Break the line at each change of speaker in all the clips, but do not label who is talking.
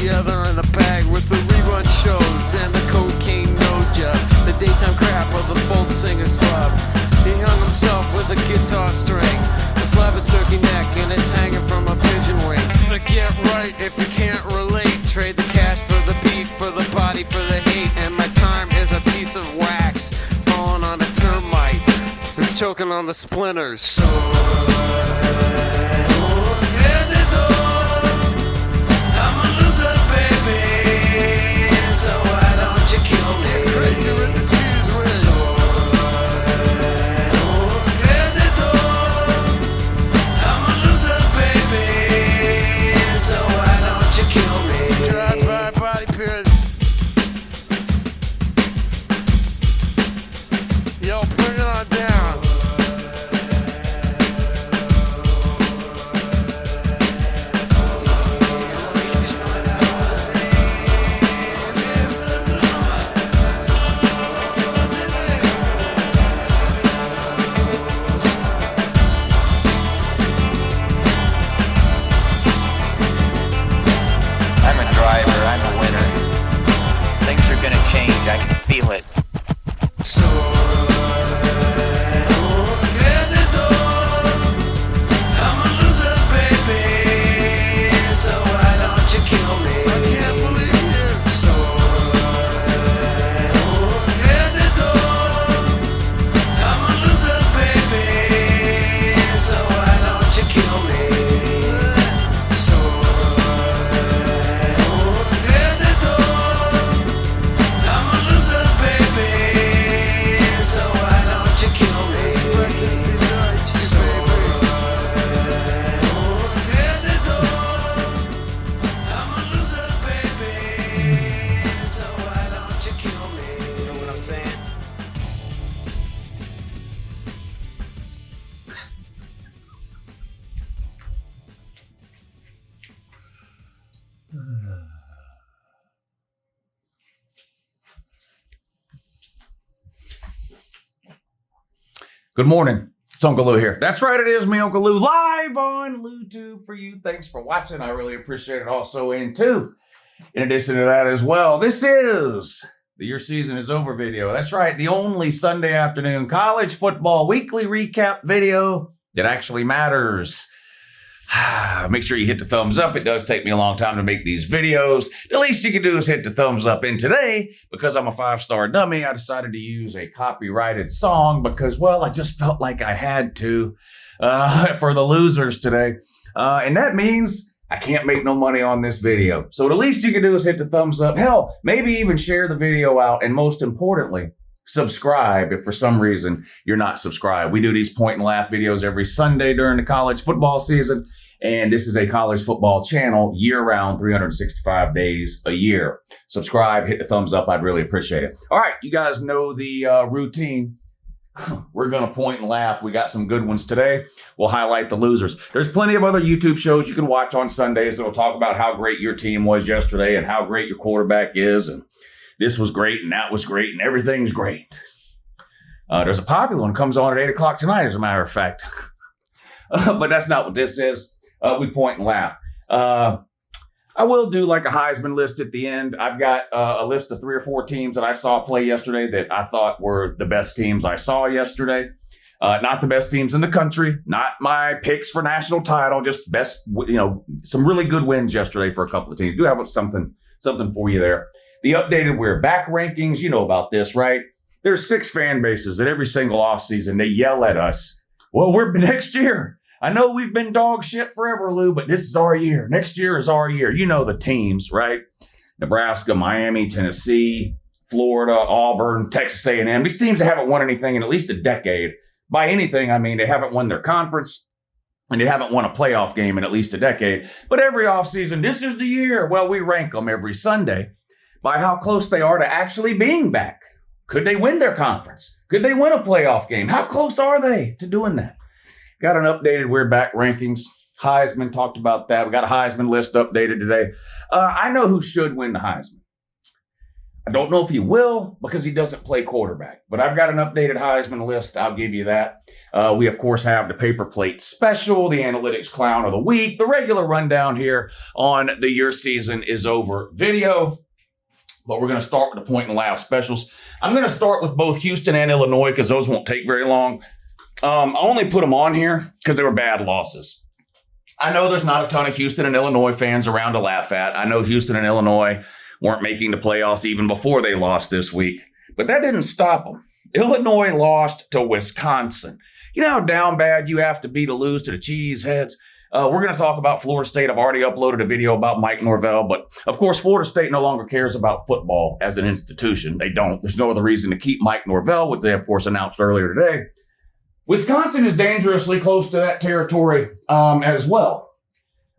together in a bag with the rerun shows and the cocaine nose job. The daytime crap of the folk singer slub. He hung himself with a guitar string, a slab of turkey neck, and it's hanging from a pigeon wing. But get right if you can't relate. Trade the cash for the beat, for the body, for the hate. And my time is a piece of wax falling on a termite who's choking on the splinters. So
good morning. It's Uncle Lou here. That's right, it is me, Uncle Lou, live on YouTube for you. Thanks for watching. I really appreciate it. Also, in addition to that as well, this is the Your Season is Over video. That's right, the only Sunday afternoon college football weekly recap video that actually matters. Make sure you hit the thumbs up. It does take me a long time to make these videos. The least you can do is hit the thumbs up. And today, because I'm a 5-star dummy, I decided to use a copyrighted song because, well, I just felt like I had to for the losers today. And that means I can't make no money on this video. So the least you can do is hit the thumbs up. Hell, maybe even share the video out. And most importantly, subscribe if for some reason you're not subscribed. We do these point and laugh videos every Sunday during the college football season. And this is a college football channel year-round, 365 days a year. Subscribe, hit the thumbs up. I'd really appreciate it. All right, you guys know the routine. We're going to point and laugh. We got some good ones today. We'll highlight the losers. There's plenty of other YouTube shows you can watch on Sundays that will talk about how great your team was yesterday and how great your quarterback is. And this was great and that was great and everything's great. There's a popular one that comes on at 8 o'clock tonight, as a matter of fact. But that's not what this is. We point and laugh. I will do like a Heisman list at the end. I've got a list of 3 or 4 teams that I saw play yesterday that I thought were the best teams I saw yesterday. Not the best teams in the country, not my picks for national title, just best, some really good wins yesterday for a couple of teams. Do have something for you there. The updated We're Back rankings, you know about this, right? There's 6 fan bases that every single offseason, they yell at us. Well, we're next year. I know we've been dog shit forever, Lou, but this is our year. Next year is our year. You know the teams, right? Nebraska, Miami, Tennessee, Florida, Auburn, Texas A&M. These teams that haven't won anything in at least a decade. By anything, I mean they haven't won their conference and they haven't won a playoff game in at least a decade. But every offseason, this is the year. Well, we rank them every Sunday by how close they are to actually being back. Could they win their conference? Could they win a playoff game? How close are they to doing that? Got an updated We're Back rankings. Heisman, talked about that. We got a Heisman list updated today. I know who should win the Heisman. I don't know if he will because he doesn't play quarterback, but I've got an updated Heisman list. I'll give you that. We, of course, have the paper plate special, the analytics clown of the week, the regular rundown here on the Your Season is Over video. But we're going to start with the point and laugh specials. I'm going to start with both Houston and Illinois because those won't take very long. I only put them on here because they were bad losses. I know there's not a ton of Houston and Illinois fans around to laugh at. I know Houston and Illinois weren't making the playoffs even before they lost this week. But that didn't stop them. Illinois lost to Wisconsin. You know how down bad you have to be to lose to the Cheeseheads? We're going to talk about Florida State. I've already uploaded a video about Mike Norvell. But, of course, Florida State no longer cares about football as an institution. They don't. There's no other reason to keep Mike Norvell, which they, of course, announced earlier today. Wisconsin is dangerously close to that territory as well.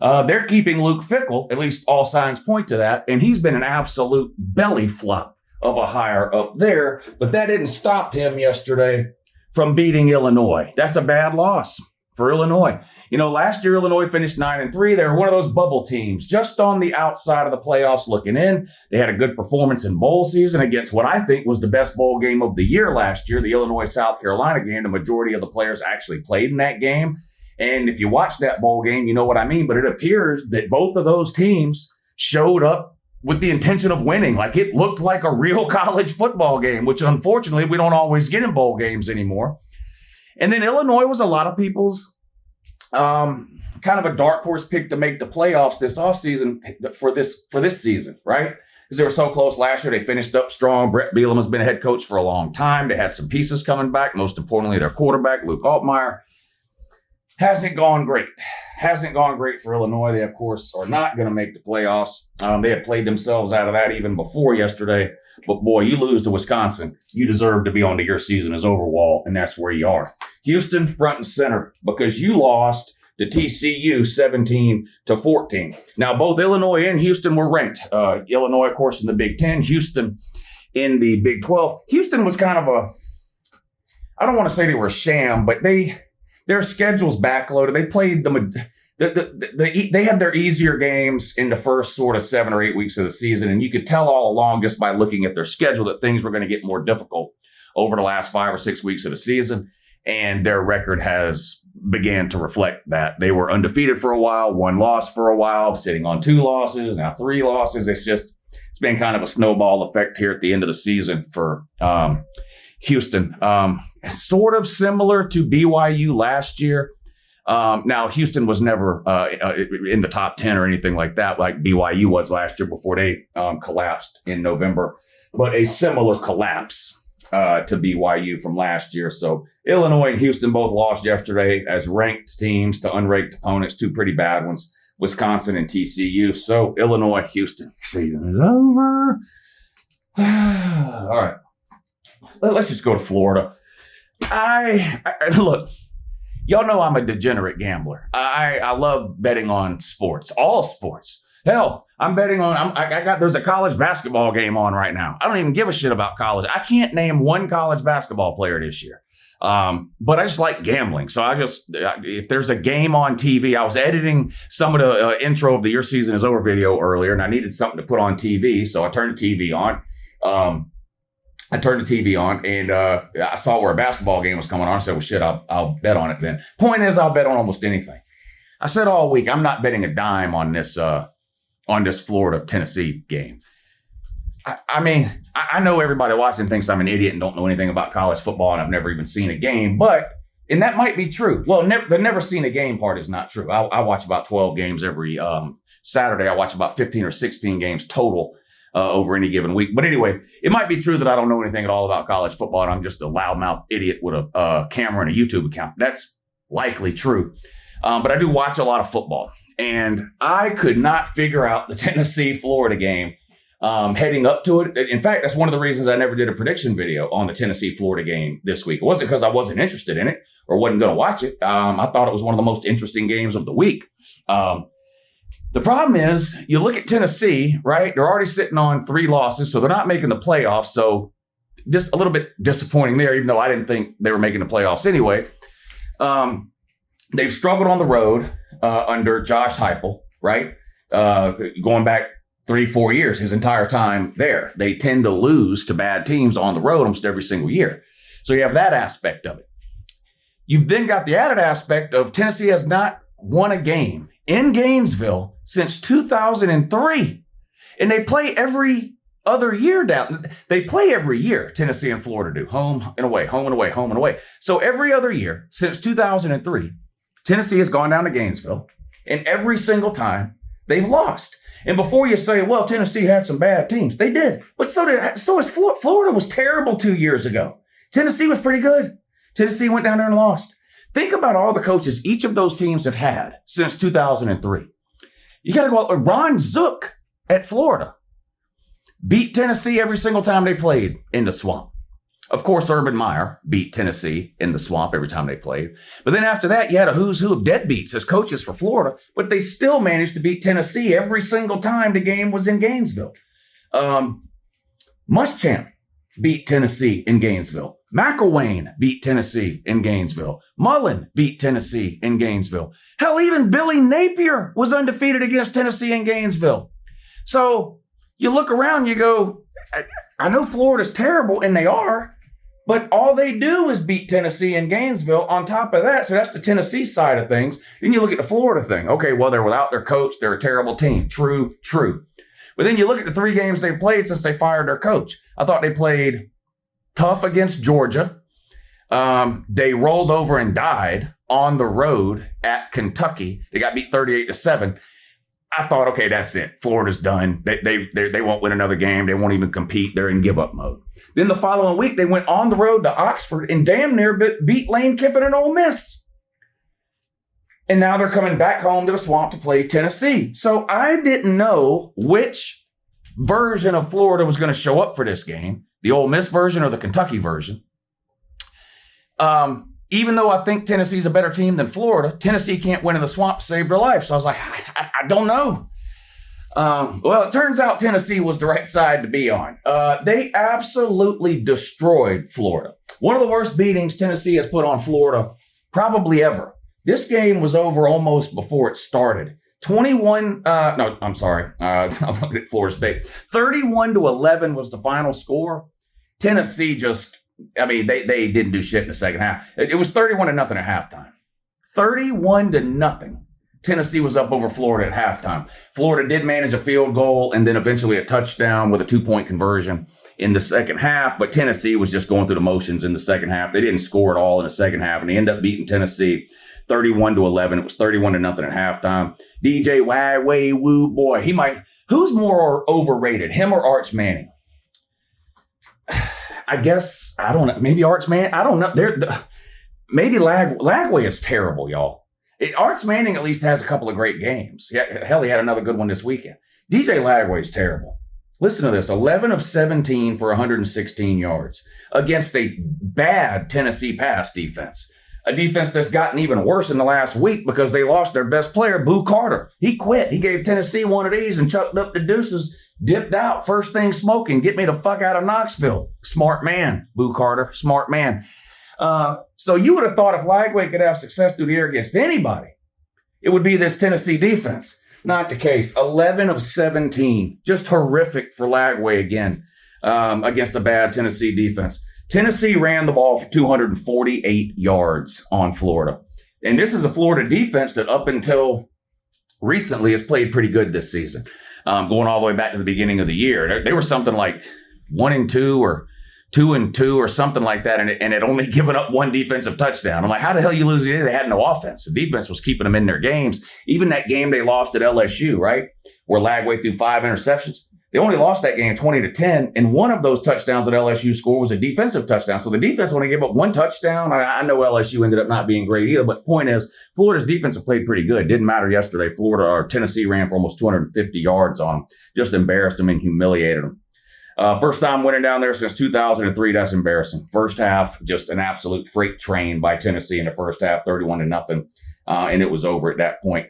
They're keeping Luke Fickell, at least all signs point to that, and he's been an absolute belly flop of a hire up there, but that didn't stop him yesterday from beating Illinois. That's a bad loss for Illinois. You know, last year Illinois finished 9-3. They were one of those bubble teams, just on the outside of the playoffs looking in. They had a good performance in bowl season against what I think was the best bowl game of the year last year, the Illinois-South Carolina game. The majority of the players actually played in that game. And if you watch that bowl game, you know what I mean. But it appears that both of those teams showed up with the intention of winning. Like it looked like a real college football game, which unfortunately we don't always get in bowl games anymore. And then Illinois was a lot of people's kind of a dark horse pick to make the playoffs this offseason for this season, right? Because they were so close last year. They finished up strong. Brett Bielema has been a head coach for a long time. They had some pieces coming back. Most importantly, their quarterback, Luke Altmaier. Hasn't gone great. Hasn't gone great for Illinois. They, of course, are not going to make the playoffs. They had played themselves out of that even before yesterday. But, boy, you lose to Wisconsin. You deserve to be on the Your Season is Over wall, and that's where you are. Houston, front and center, because you lost to TCU 17-14. Now, both Illinois and Houston were ranked. Illinois, of course, in the Big Ten. Houston in the Big 12. Houston was kind of I don't want to say they were a sham, but their schedule's backloaded. They played they had their easier games in the first sort of 7 or 8 weeks of the season, and you could tell all along just by looking at their schedule that things were going to get more difficult over the last 5 or 6 weeks of the season, and their record has began to reflect that. They were undefeated for a while, 1 loss for a while, sitting on 2 losses, now 3 losses. It's been kind of a snowball effect here at the end of the season for Houston. Sort of similar to BYU last year. Now, Houston was never in the top 10 or anything like that, like BYU was last year before they collapsed in November, but a similar collapse to BYU from last year. So Illinois and Houston both lost yesterday as ranked teams to unranked opponents, 2 pretty bad ones, Wisconsin and TCU. So Illinois, Houston, season is over. All right. Let's just go to Florida. I look, y'all know I'm a degenerate gambler. I love betting on sports, all sports. Hell, I'm betting on, there's a college basketball game on right now. I don't even give a shit about college. I can't name 1 college basketball player this year. But I just like gambling. So if there's a game on TV, I was editing some of the intro of the Your Season is Over video earlier, and I needed something to put on TV. So I turned the TV on. And I saw where a basketball game was coming on. I said, well, shit, I'll bet on it then. Point is, I'll bet on almost anything. I said all week, I'm not betting a dime on this Florida-Tennessee game. I mean, I know everybody watching thinks I'm an idiot and don't know anything about college football, and I've never even seen a game, and that might be true. Well, the never seen a game part is not true. I watch about 12 games every Saturday. I watch about 15 or 16 games total over any given week. But anyway, it might be true that I don't know anything at all about college football and I'm just a loudmouth idiot with a camera and a YouTube account. That's likely true. But I do watch a lot of football. And I could not figure out the Tennessee-Florida game heading up to it. In fact, that's one of the reasons I never did a prediction video on the Tennessee-Florida game this week. It wasn't because I wasn't interested in it or wasn't going to watch it. I thought it was one of the most interesting games of the week. The problem is, you look at Tennessee, right? They're already sitting on 3 losses, so they're not making the playoffs. So just a little bit disappointing there, even though I didn't think they were making the playoffs anyway. They've struggled on the road under Josh Heupel, right? Going back 3-4 years, his entire time there. They tend to lose to bad teams on the road almost every single year. So you have that aspect of it. You've then got the added aspect of Tennessee has not won a game in Gainesville since 2003. And they play every other year down. They play every year, Tennessee and Florida do. Home and away, home and away, home and away. So every other year since 2003, Tennessee has gone down to Gainesville. And every single time they've lost. And before you say, well, Tennessee had some bad teams, they did. But so is Florida. Florida was terrible 2 years ago. Tennessee was pretty good. Tennessee went down there and lost. Think about all the coaches each of those teams have had since 2003. You got to go out. Ron Zook at Florida beat Tennessee every single time they played in the Swamp. Of course, Urban Meyer beat Tennessee in the Swamp every time they played. But then after that, you had a who's who of deadbeats as coaches for Florida, but they still managed to beat Tennessee every single time the game was in Gainesville. Muschamp beat Tennessee in Gainesville. McElwain beat Tennessee in Gainesville. Mullen beat Tennessee in Gainesville. Hell, even Billy Napier was undefeated against Tennessee in Gainesville. So you look around, you go, I know Florida's terrible, and they are, but all they do is beat Tennessee in Gainesville on top of that. So that's the Tennessee side of things. Then you look at the Florida thing. Okay, well, they're without their coach. They're a terrible team. True. But then you look at the 3 games they've played since they fired their coach. I thought they played tough against Georgia. They rolled over and died on the road at Kentucky. They got beat 38-7. I thought, okay, that's it. Florida's done. They won't win another game. They won't even compete. They're in give-up mode. Then the following week, they went on the road to Oxford and damn near beat Lane Kiffin and Ole Miss. And now they're coming back home to the Swamp to play Tennessee. So I didn't know which version of Florida was going to show up for this game, the Ole Miss version or the Kentucky version. Even though I think Tennessee's a better team than Florida, Tennessee can't win in the Swamp to save their life. So I was like, I don't know. Well, it turns out Tennessee was the right side to be on. They absolutely destroyed Florida. One of the worst beatings Tennessee has put on Florida probably ever. This game was over almost before it started. I'm looking at Florida State. 31-11 was the final score. Tennessee they didn't do shit in the second half. It was 31-0 at halftime. 31-0. Tennessee was up over Florida at halftime. Florida did manage a field goal and then eventually a touchdown with a 2-point conversion in the second half, but Tennessee was just going through the motions in the second half. They didn't score at all in the second half, and they ended up beating Tennessee 31-11. It was 31-0 at halftime. DJ Wagway Woo boy, who's more overrated, him or Arch Manning? I guess, I don't know. Maybe Arch Manning. I don't know. Maybe Lagway is terrible, y'all. Arch Manning at least has a couple of great games. Yeah, hell, he had another good one this weekend. DJ Lagway is terrible. Listen to this. 11 of 17 for 116 yards against a bad Tennessee pass defense. A defense that's gotten even worse in the last week because they lost their best player, Boo Carter. He quit. He gave Tennessee one of these and chucked up the deuces, dipped out, first thing smoking, get me the fuck out of Knoxville. Smart man, Boo Carter, smart man. So you would have thought if Lagway could have success through the air against anybody, it would be this Tennessee defense. Not the case. 11 of 17. Just horrific for Lagway again against a bad Tennessee defense. Tennessee ran the ball for 248 yards on Florida. And this is a Florida defense that up until recently has played pretty good this season. Going all the way back to the beginning of the year. They were something like 1-2 or 2-2 or something like that, and it only given up one defensive touchdown. I'm like, how the hell you lose? They had no offense. The defense was keeping them in their games. Even that game they lost at LSU, right, where Lagway threw 5 interceptions. They only lost that game 20-10, and one of those touchdowns that LSU scored was a defensive touchdown. So the defense only gave up one touchdown. I know LSU ended up not being great either, but the point is, Florida's defense have played pretty good. Didn't matter yesterday. Tennessee ran for almost 250 yards on them. Just embarrassed them and humiliated them. First time winning down there since 2003. That's embarrassing. First half, just an absolute freight train by Tennessee in the first half, 31-0. And it was over at that point.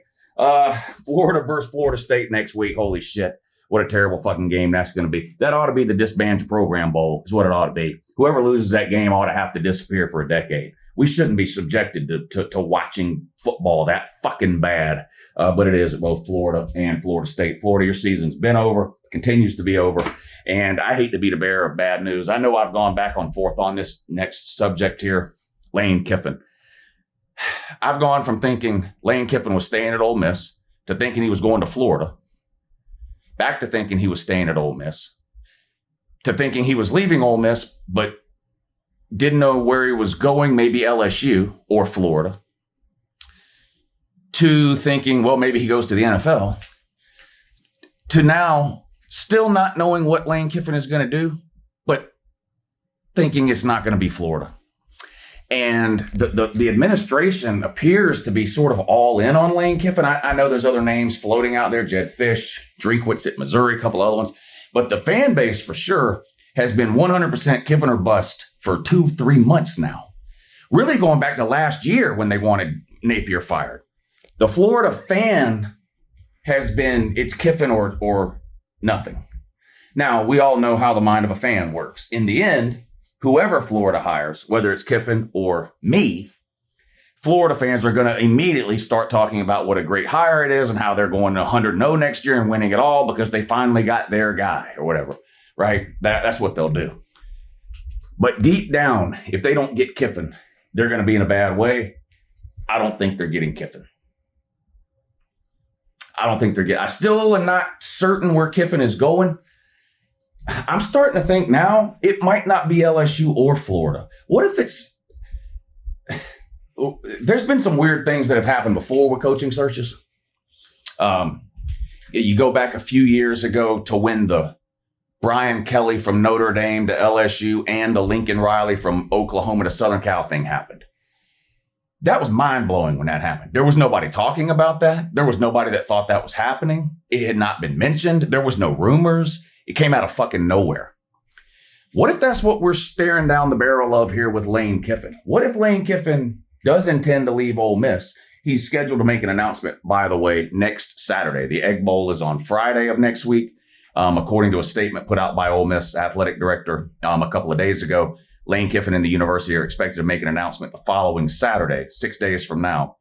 Florida versus Florida State next week. Holy shit. What a terrible fucking game that's going to be. That ought to be the Disband Your Program Bowl is what it ought to be. Whoever loses that game ought to have to disappear for a decade. We shouldn't be subjected to watching football that fucking bad. But it is at both Florida and Florida State. Florida, your season's been over, continues to be over. And I hate to be the bearer of bad news. I know I've gone back and forth on this next subject here, Lane Kiffin. I've gone from thinking Lane Kiffin was staying at Ole Miss to thinking he was going to Florida, back to thinking he was staying at Ole Miss, to thinking he was leaving Ole Miss, but didn't know where he was going, maybe LSU or Florida, to thinking, well, maybe he goes to the NFL, to now still not knowing what Lane Kiffin is going to do, but thinking it's not going to be Florida. And the administration appears to be sort of all in on Lane Kiffin. I know there's other names floating out there, Jed Fish, Drinkwitz at Missouri, a couple other ones. But the fan base for sure has been 100% Kiffin or bust for 2-3 months now. Really going back to last year when they wanted Napier fired. The Florida fan has been, it's Kiffin or nothing. Now, we all know how the mind of a fan works. In the end, whoever Florida hires, whether it's Kiffin or me, Florida fans are going to immediately start talking about what a great hire it is and how they're going to 100-0 next year and winning it all because they finally got their guy or whatever, right? That's what they'll do. But deep down, if they don't get Kiffin, they're going to be in a bad way. I don't think they're getting Kiffin. I still am not certain where Kiffin is going. I'm starting to think now it might not be LSU or Florida. What if it's... There's been some weird things that have happened before with coaching searches. You go back a few years ago to when the Brian Kelly from Notre Dame to LSU and the Lincoln Riley from Oklahoma to Southern Cal thing happened. That was mind-blowing when that happened. There was nobody talking about that. There was nobody that thought that was happening. It had not been mentioned. There was no rumors. It came out of fucking nowhere. What if that's what we're staring down the barrel of here with Lane Kiffin? What if Lane Kiffin does intend to leave Ole Miss? He's scheduled to make an announcement, by the way, next Saturday. The Egg Bowl is on Friday of next week. According to a statement put out by Ole Miss athletic director a couple of days ago, Lane Kiffin and the university are expected to make an announcement the following Saturday, 6 days from now,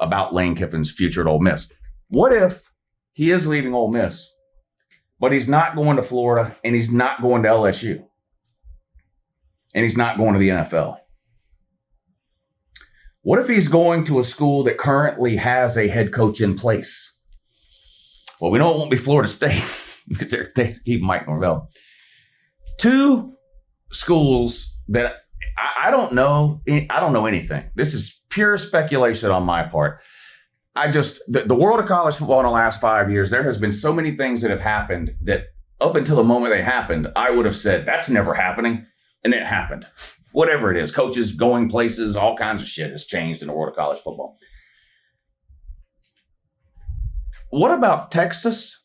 about Lane Kiffin's future at Ole Miss. What if he is leaving Ole Miss, but he's not going to Florida and he's not going to LSU and he's not going to the NFL? What if he's going to a school that currently has a head coach in place? Well, we know it won't be Florida State because they keep Mike Norvell. Two schools that I don't know. I don't know anything. This is pure speculation on my part. The world of college football in the last 5 years, there has been so many things that have happened that up until the moment they happened, I would have said, that's never happening. And then it happened. Whatever it is, coaches going places, all kinds of shit has changed in the world of college football. What about Texas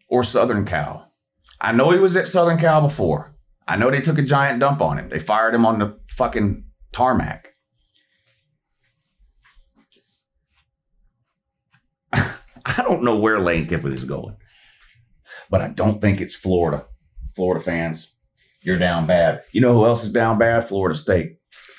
or Southern Cal? I know he was at Southern Cal before. I know they took a giant dump on him. They fired him on the fucking tarmac. I don't know where Lane Kiffin is going, but I don't think it's Florida. Florida fans, you're down bad. You know who else is down bad? Florida State.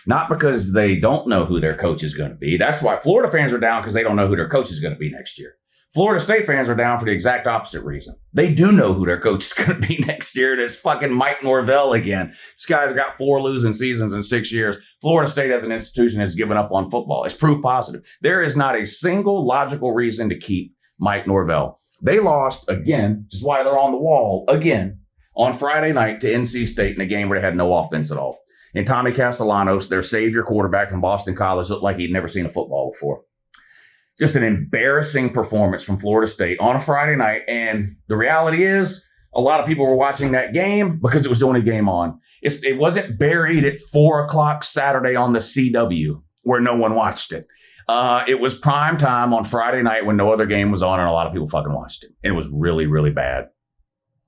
Not because they don't know who their coach is going to be. That's why Florida fans are down, because they don't know who their coach is going to be next year. Florida State fans are down for the exact opposite reason. They do know who their coach is going to be next year. It's fucking Mike Norvell again. This guy's got 4 losing seasons in 6 years. Florida State as an institution has given up on football. It's proof positive. There is not a single logical reason to keep Mike Norvell. They lost again, which is why they're on the wall again, on Friday night to NC State in a game where they had no offense at all. And Tommy Castellanos, their savior quarterback from Boston College, looked like he'd never seen a football before. Just an embarrassing performance from Florida State on a Friday night. And the reality is, a lot of people were watching that game because it was the only game on. It wasn't buried at 4 o'clock Saturday on the CW where no one watched it. It was prime time on Friday night when no other game was on and a lot of people fucking watched it. And it was really, really bad.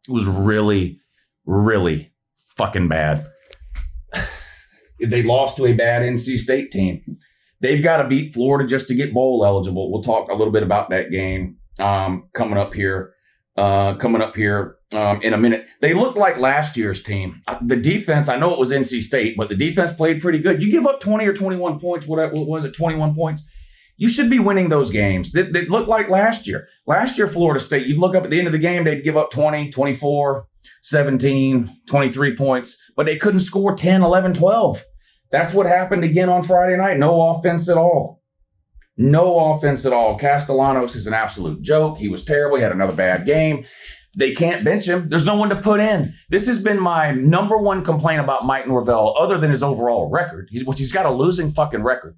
It was really, really fucking bad. They lost to a bad NC State team. They've got to beat Florida just to get bowl eligible. We'll talk a little bit about that game coming up here in a minute. They looked like last year's team. The defense, I know it was NC State, but the defense played pretty good. You give up 20 or 21 points, what was it, 21 points? You should be winning those games. They looked like last year. Last year, Florida State, you'd look up at the end of the game, they'd give up 20, 24, 17, 23 points, but they couldn't score 10, 11, 12. That's what happened again on Friday night. No offense at all. No offense at all. Castellanos is an absolute joke. He was terrible. He had another bad game. They can't bench him. There's no one to put in. This has been my number one complaint about Mike Norvell, other than his overall record. He's got a losing fucking record.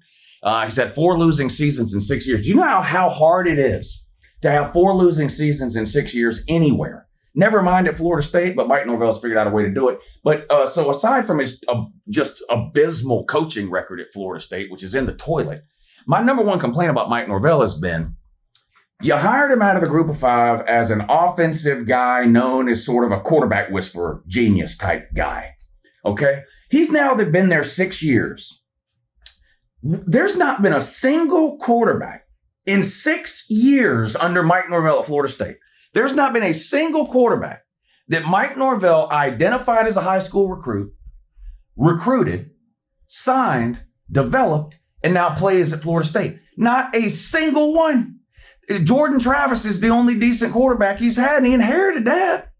He's had 4 losing seasons in 6 years. Do you know how hard it is to have 4 losing seasons in 6 years anywhere? Never mind at Florida State, but Mike Norvell's figured out a way to do it. But so aside from his just abysmal coaching record at Florida State, which is in the toilet, my number one complaint about Mike Norvell has been, you hired him out of the group of 5 as an offensive guy known as sort of a quarterback whisperer, genius type guy. Okay? He's now been there 6 years. There's not been a single quarterback in 6 years under Mike Norvell at Florida State. There's not been a single quarterback that Mike Norvell identified as a high school recruit, recruited, signed, developed, and now plays at Florida State. Not a single one. Jordan Travis is the only decent quarterback he's had, and he inherited that.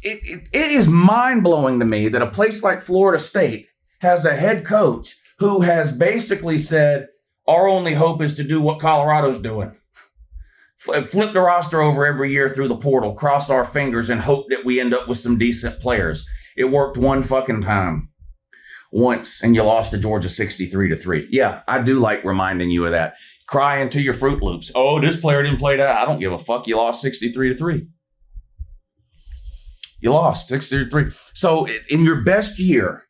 It is mind-blowing to me that a place like Florida State has a head coach who has basically said, our only hope is to do what Colorado's doing. Flip the roster over every year through the portal, cross our fingers, and hope that we end up with some decent players. It worked one fucking time. Once, and you lost to Georgia 63-3. Yeah, I do like reminding you of that. Cry into your Fruit Loops. Oh, this player didn't play that. I don't give a fuck. You lost 63-3. You lost 63-3. So in your best year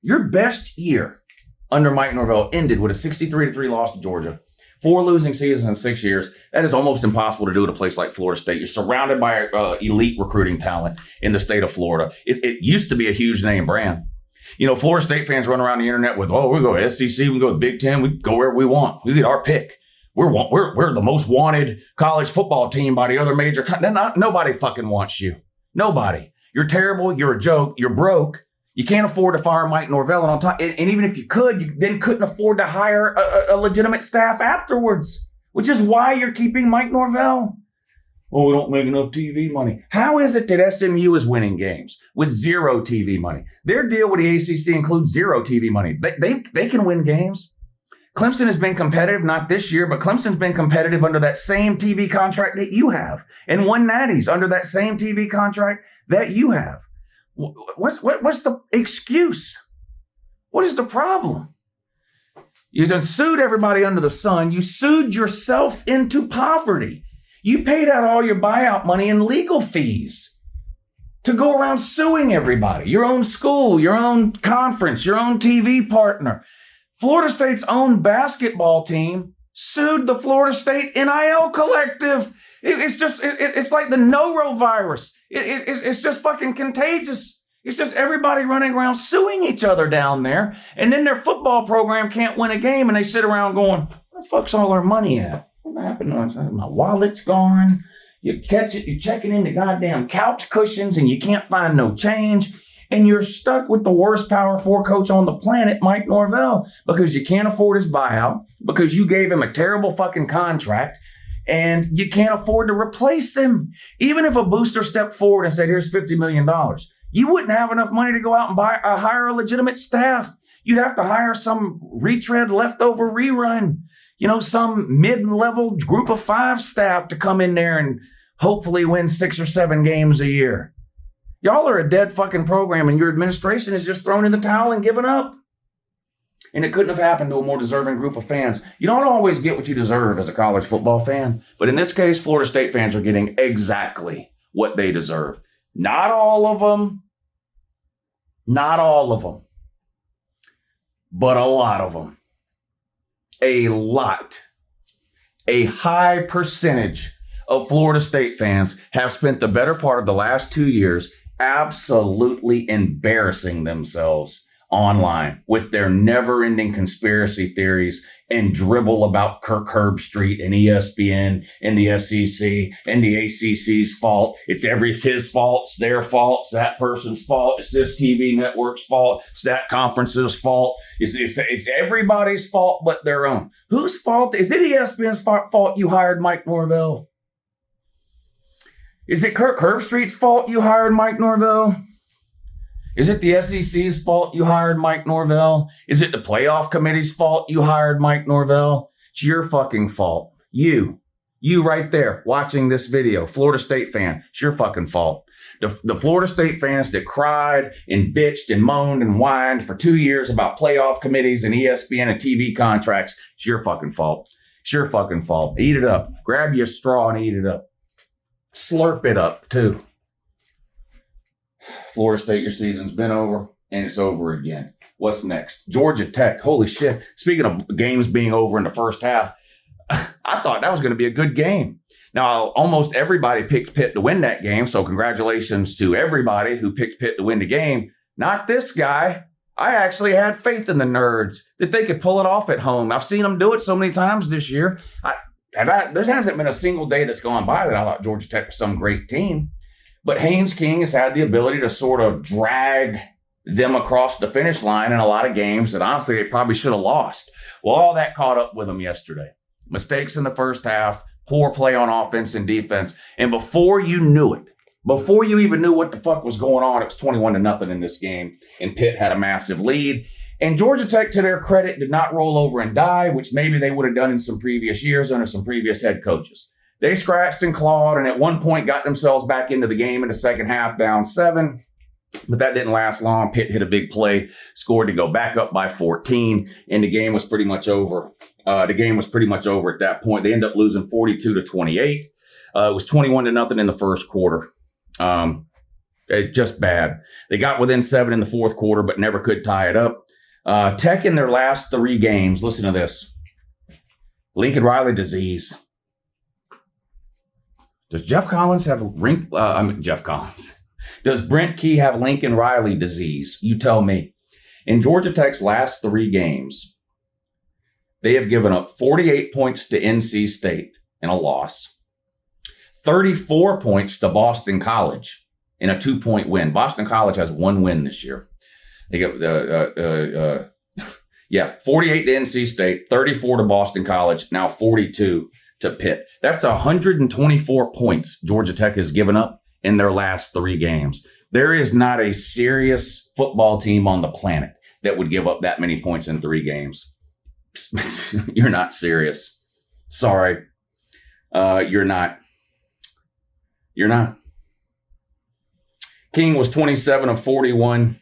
under Mike Norvell ended with a 63-3 loss to Georgia. 4 losing seasons in 6 years. That is almost impossible to do at a place like Florida State. You're surrounded by elite recruiting talent in the state of Florida. It used to be a huge name brand. You know, Florida State fans run around the internet with, oh, we go to SEC, we go to Big Ten, we go wherever we want. We get our pick. We're the most wanted college football team by the other major. Nobody fucking wants you. Nobody. You're terrible. You're a joke. You're broke. You can't afford to fire Mike Norvell. And on top, and even if you could, you then couldn't afford to hire a legitimate staff afterwards, which is why you're keeping Mike Norvell. Oh, we don't make enough TV money. How is it that SMU is winning games with 0 TV money? Their deal with the ACC includes 0 TV money. They can win games. Clemson has been competitive, not this year, but Clemson's been competitive under that same TV contract that you have, and won natties under that same TV contract that you have. What's the excuse? What is the problem? You done sued everybody under the sun. You sued yourself into poverty. You paid out all your buyout money in legal fees to go around suing everybody. Your own school, your own conference, your own TV partner. Florida State's own basketball team sued the Florida State NIL collective. It's like the norovirus. It's just fucking contagious. It's just everybody running around suing each other down there. And then their football program can't win a game and they sit around going, where the fuck's all our money at? What happened? My wallet's gone. You catch it, you're checking in the goddamn couch cushions and you can't find no change. And you're stuck with the worst Power 4 coach on the planet, Mike Norvell, because you can't afford his buyout, because you gave him a terrible fucking contract, and you can't afford to replace him. Even if a booster stepped forward and said, here's $50 million, you wouldn't have enough money to go out and hire a legitimate staff. You'd have to hire some retread leftover rerun, some mid-level group of 5 staff to come in there and hopefully win 6 or 7 games a year. Y'all are a dead fucking program, and your administration is just thrown in the towel and given up. And it couldn't have happened to a more deserving group of fans. You don't always get what you deserve as a college football fan. But in this case, Florida State fans are getting exactly what they deserve. Not all of them. Not all of them. But a lot of them. A lot. A high percentage of Florida State fans have spent the better part of the last 2 years absolutely embarrassing themselves online with their never-ending conspiracy theories and dribble about Kirk Herbstreit and ESPN and the SEC and the ACC's fault. It's his fault, it's their fault, it's that person's fault, it's this TV network's fault, it's that conference's fault. It's everybody's fault but their own. Whose fault? Is it ESPN's fault you hired Mike Norvell? Is it Kirk Herbstreit's fault you hired Mike Norvell? Is it the SEC's fault you hired Mike Norvell? Is it the playoff committee's fault you hired Mike Norvell? It's your fucking fault. You right there watching this video, Florida State fan, it's your fucking fault. The Florida State fans that cried and bitched and moaned and whined for 2 years about playoff committees and ESPN and TV contracts, it's your fucking fault. It's your fucking fault. Eat it up. Grab your straw and eat it up. Slurp it up, too. Florida State, your season's been over, and it's over again. What's next? Georgia Tech. Holy shit. Speaking of games being over in the first half, I thought that was going to be a good game. Now, almost everybody picked Pitt to win that game, so congratulations to everybody who picked Pitt to win the game. Not this guy. I actually had faith in the nerds that they could pull it off at home. I've seen them do it so many times this year. There hasn't been a single day that's gone by that I thought Georgia Tech was some great team. But Haynes King has had the ability to sort of drag them across the finish line in a lot of games that honestly they probably should have lost. Well, all that caught up with them yesterday. Mistakes in the first half, poor play on offense and defense. And before you knew it, before you even knew what the fuck was going on, it was 21-0 in this game. And Pitt had a massive lead. And Georgia Tech, to their credit, did not roll over and die, which maybe they would have done in some previous years under some previous head coaches. They scratched and clawed and at one point got themselves back into the game in the second half, down 7. But that didn't last long. Pitt hit a big play, scored to go back up by 14, and the game was pretty much over. At that point. They ended up losing 42-28. It was 21-0 in the first quarter. It's just bad. They got within 7 in the fourth quarter, but never could tie it up. Tech in their last 3 games, listen to this. Lincoln Riley disease. Does Jeff Collins have Jeff Collins. Does Brent Key have Lincoln Riley disease? You tell me. In Georgia Tech's last 3 games, they have given up 48 points to NC State in a loss, 34 points to Boston College in a 2-point win. Boston College has 1 win this year. They got 48 to NC State, 34 to Boston College, now 42 to Pitt. That's 124 points Georgia Tech has given up in their last 3 games. There is not a serious football team on the planet that would give up that many points in 3 games. You're not serious. Sorry. You're not. King was 27 of 41.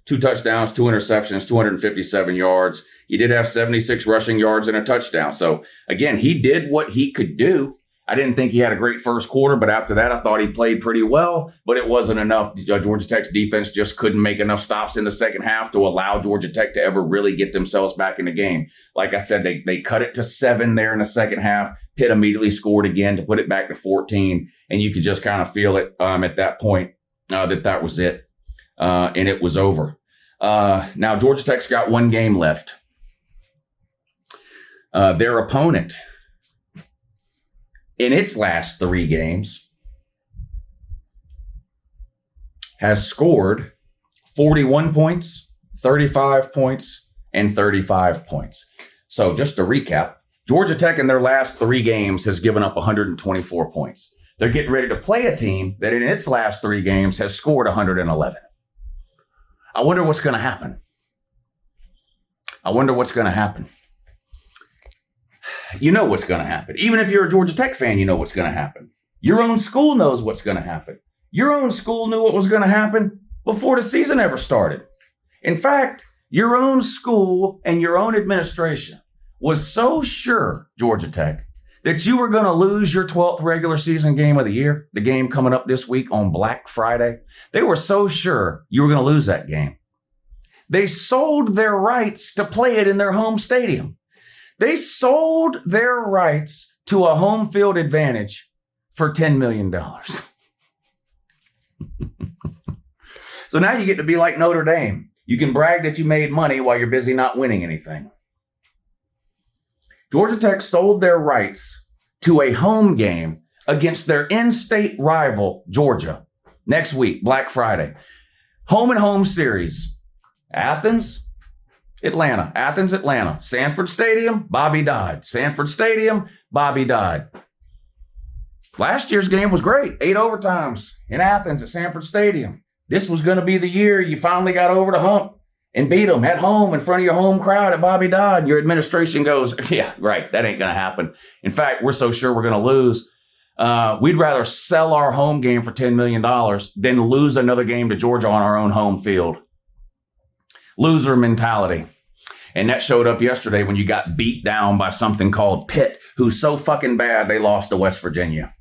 2 touchdowns, 2 interceptions, 257 yards. He did have 76 rushing yards and a touchdown. So, again, he did what he could do. I didn't think he had a great first quarter, but after that, I thought he played pretty well, but it wasn't enough. Georgia Tech's defense just couldn't make enough stops in the second half to allow Georgia Tech to ever really get themselves back in the game. Like I said, they cut it to 7 there in the second half. Pitt immediately scored again to put it back to 14, and you could just kind of feel it at that point that was it, and it was over. Now, Georgia Tech's got 1 game left. Their opponent in its last 3 games has scored 41 points, 35 points, and 35 points. So just to recap, Georgia Tech in their last 3 games has given up 124 points. They're getting ready to play a team that in its last 3 games has scored 111. I wonder what's going to happen. You know what's going to happen. Even if you're a Georgia Tech fan, you know what's going to happen. Your own school knows what's going to happen. Your own school knew what was going to happen before the season ever started. In fact, your own school and your own administration was so sure, Georgia Tech, that you were going to lose your 12th regular season game of the year, the game coming up this week on Black Friday. They were so sure you were going to lose that game. They sold their rights to play it in their home stadium. They sold their rights to a home field advantage for $10 million. So now you get to be like Notre Dame. You can brag that you made money while you're busy not winning anything. Georgia Tech sold their rights to a home game against their in-state rival, Georgia, next week, Black Friday. Home and home series. Athens, Atlanta. Athens, Atlanta. Sanford Stadium, Bobby Dodd. Sanford Stadium, Bobby Dodd. Last year's game was great. 8 overtimes in Athens at Sanford Stadium. This was going to be the year you finally got over the hump and beat them at home in front of your home crowd at Bobby Dodd. Your administration goes, yeah, right, that ain't going to happen. In fact, we're so sure we're going to lose. We'd rather sell our home game for $10 million than lose another game to Georgia on our own home field. Loser mentality. And that showed up yesterday when you got beat down by something called Pitt, who's so fucking bad they lost to West Virginia.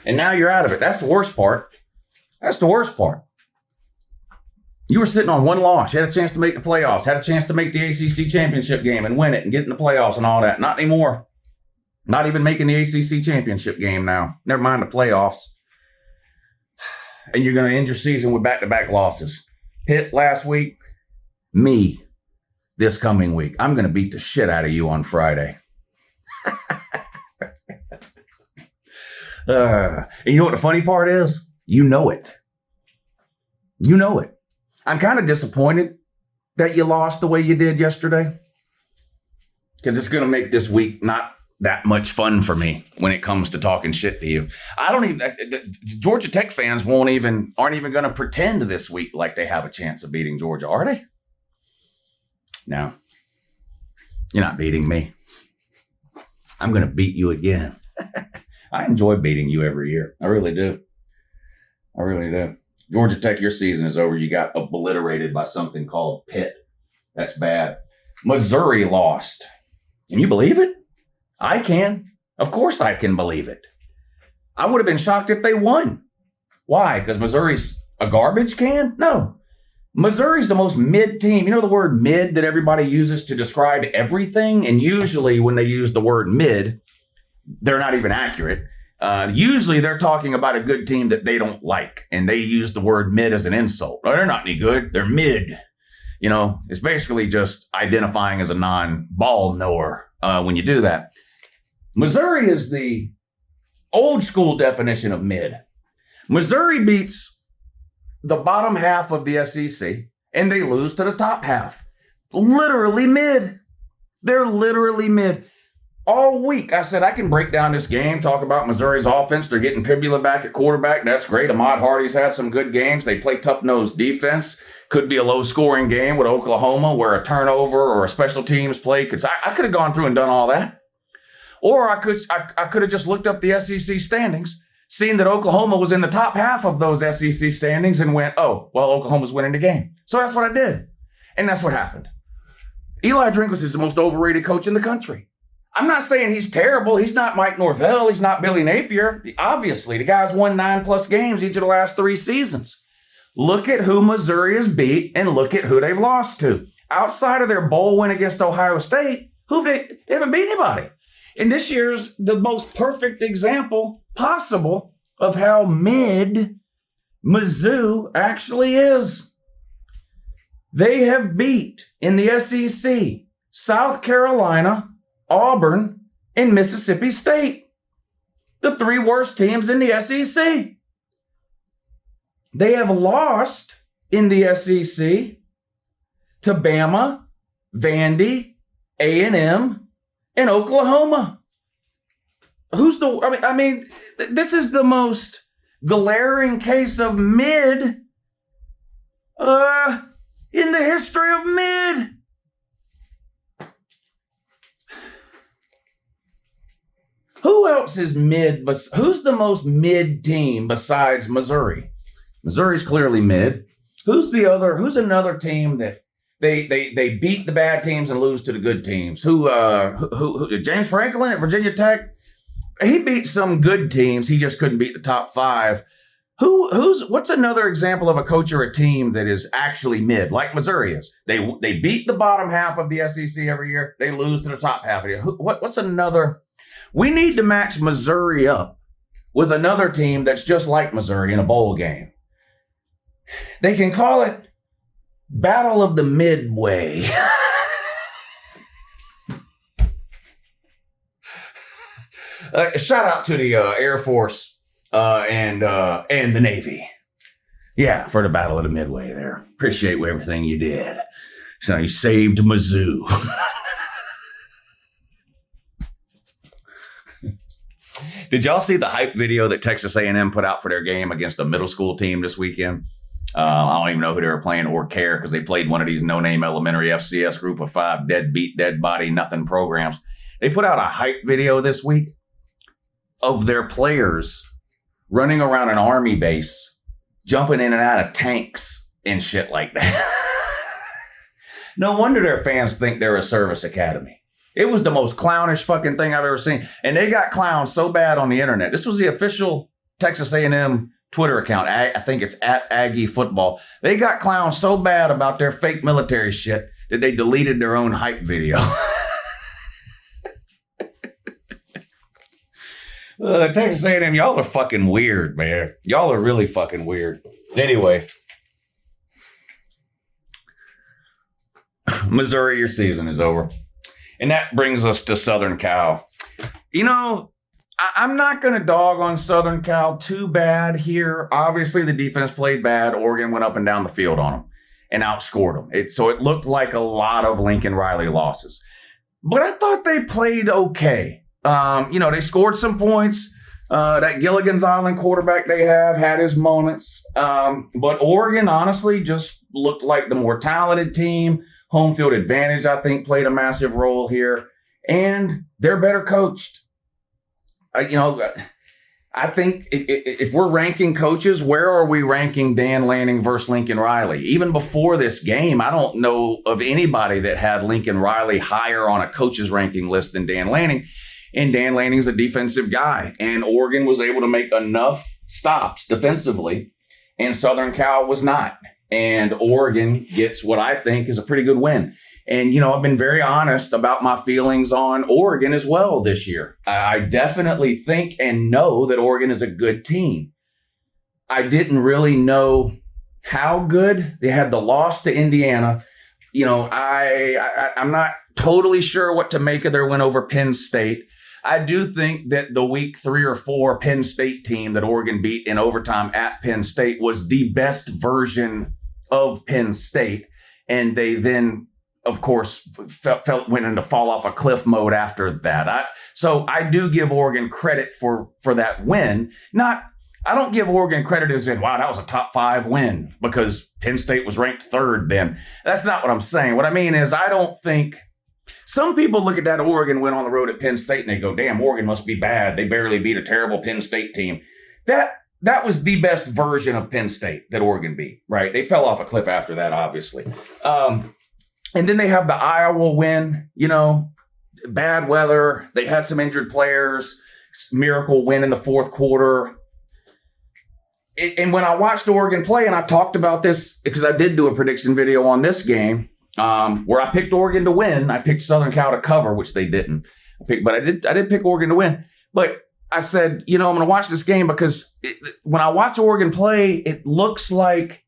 And now you're out of it. That's the worst part. That's the worst part. You were sitting on one loss. You had a chance to make the playoffs. Had a chance to make the ACC championship game and win it and get in the playoffs and all that. Not anymore. Not even making the ACC championship game now. Never mind the playoffs. And you're going to end your season with back-to-back losses. Pitt last week. Me this coming week. I'm going to beat the shit out of you on Friday. And you know what the funny part is? You know it. You know it. I'm kind of disappointed that you lost the way you did yesterday, because it's going to make this week not that much fun for me when it comes to talking shit to you. I don't even, Georgia Tech fans aren't even going to pretend this week like they have a chance of beating Georgia, are they? No, you're not beating me. I'm going to beat you again. I enjoy beating you every year. I really do. I really do. Georgia Tech, your season is over. You got obliterated by something called Pitt. That's bad. Missouri lost. Can you believe it? I can. Of course I can believe it. I would have been shocked if they won. Why? Because Missouri's a garbage can? No. Missouri's the most mid team. You know the word mid that everybody uses to describe everything? And usually when they use the word mid, they're not even accurate. Usually they're talking about a good team that they don't like, and they use the word mid as an insult. Oh, they're not any good. They're mid. You know, it's basically just identifying as a non-ball knower when you do that. Missouri is the old school definition of mid. Missouri beats the bottom half of the SEC, and they lose to the top half. Literally mid. They're literally mid. All week, I said, I can break down this game, talk about Missouri's offense. They're getting Pibula back at quarterback. That's great. Ahmad Hardy's had some good games. They play tough-nosed defense. Could be a low-scoring game with Oklahoma where a turnover or a special teams play. I could have gone through and done all that. Or I could have just looked up the SEC standings, seen that Oklahoma was in the top half of those SEC standings, and went, oh, well, Oklahoma's winning the game. So that's what I did. And that's what happened. Eli Drinkwitz is the most overrated coach in the country. I'm not saying he's terrible. He's not Mike Norvell. He's not Billy Napier. Obviously, the guy's won 9+ games each of the last 3 seasons. Look at who Missouri has beat and look at who they've lost to. Outside of their bowl win against Ohio State, they haven't beat anybody. And this year's the most perfect example possible of how mid Mizzou actually is. They have beat in the SEC South Carolina, Auburn, and Mississippi State, the 3 worst teams in the SEC. They have lost in the SEC to Bama, Vandy, A&M, and Oklahoma. This is the most glaring case of mid in the history of mid. Who else is mid? Who's the most mid team besides Missouri? Missouri's clearly mid. Who's another team that they beat the bad teams and lose to the good teams? Who James Franklin at Virginia Tech? He beat some good teams. He just couldn't beat the top 5. What's another example of a coach or a team that is actually mid, like Missouri is? They beat the bottom half of the SEC every year. They lose to the top half of it. What's another? We need to match Missouri up with another team that's just like Missouri in a bowl game. They can call it Battle of the Midway. Shout out to the Air Force and the Navy. Yeah, for the Battle of the Midway there. Appreciate everything you did. So you saved Mizzou. Did y'all see the hype video that Texas A&M put out for their game against a middle school team this weekend? I don't even know who they were playing or care because they played one of these no-name elementary FCS group of 5 deadbeat, dead body, nothing programs. They put out a hype video this week of their players running around an army base, jumping in and out of tanks and shit like that. No wonder their fans think they're a service academy. It was the most clownish fucking thing I've ever seen. And they got clowned so bad on the internet. This was the official Texas A&M Twitter account. I think it's at Aggie Football. They got clowned so bad about their fake military shit that they deleted their own hype video. Texas A&M, y'all are fucking weird, man. Y'all are really fucking weird. Anyway. Missouri, your season is over. And that brings us to Southern Cal. You know, I'm not going to dog on Southern Cal too bad here. Obviously, the defense played bad. Oregon went up and down the field on them and outscored them. So it looked like a lot of Lincoln Riley losses. But I thought they played okay. They scored some points. That Gilligan's Island quarterback they have had his moments. But Oregon, honestly, just looked like the more talented team. Home field advantage, I think, played a massive role here. And they're better coached. I think if we're ranking coaches, where are we ranking Dan Lanning versus Lincoln Riley? Even before this game, I don't know of anybody that had Lincoln Riley higher on a coach's ranking list than Dan Lanning. And Dan Lanning's a defensive guy. And Oregon was able to make enough stops defensively, and Southern Cal was not. And Oregon gets what I think is a pretty good win. And, I've been very honest about my feelings on Oregon as well this year. I definitely think and know that Oregon is a good team. I didn't really know how good. They had the loss to Indiana. I'm not totally sure what to make of their win over Penn State. I do think that the week 3 or 4 Penn State team that Oregon beat in overtime at Penn State was the best version of Penn State. And they then, of course, went into fall off a cliff mode after that. So I do give Oregon credit for that win. I don't give Oregon credit as in, wow, that was a top 5 win because Penn State was ranked 3rd then. That's not what I'm saying. What I mean is I don't think some people look at that Oregon win on the road at Penn State and they go, damn, Oregon must be bad. They barely beat a terrible Penn State team. That was the best version of Penn State that Oregon beat, right? They fell off a cliff after that, obviously. And then they have the Iowa win, bad weather. They had some injured players, miracle win in the 4th quarter. And when I watched Oregon play, and I talked about this because I did do a prediction video on this game, where I picked Oregon to win. I picked Southern Cal to cover, which they didn't. But I did pick Oregon to win. But I said, I'm going to watch this game because when I watch Oregon play, it looks like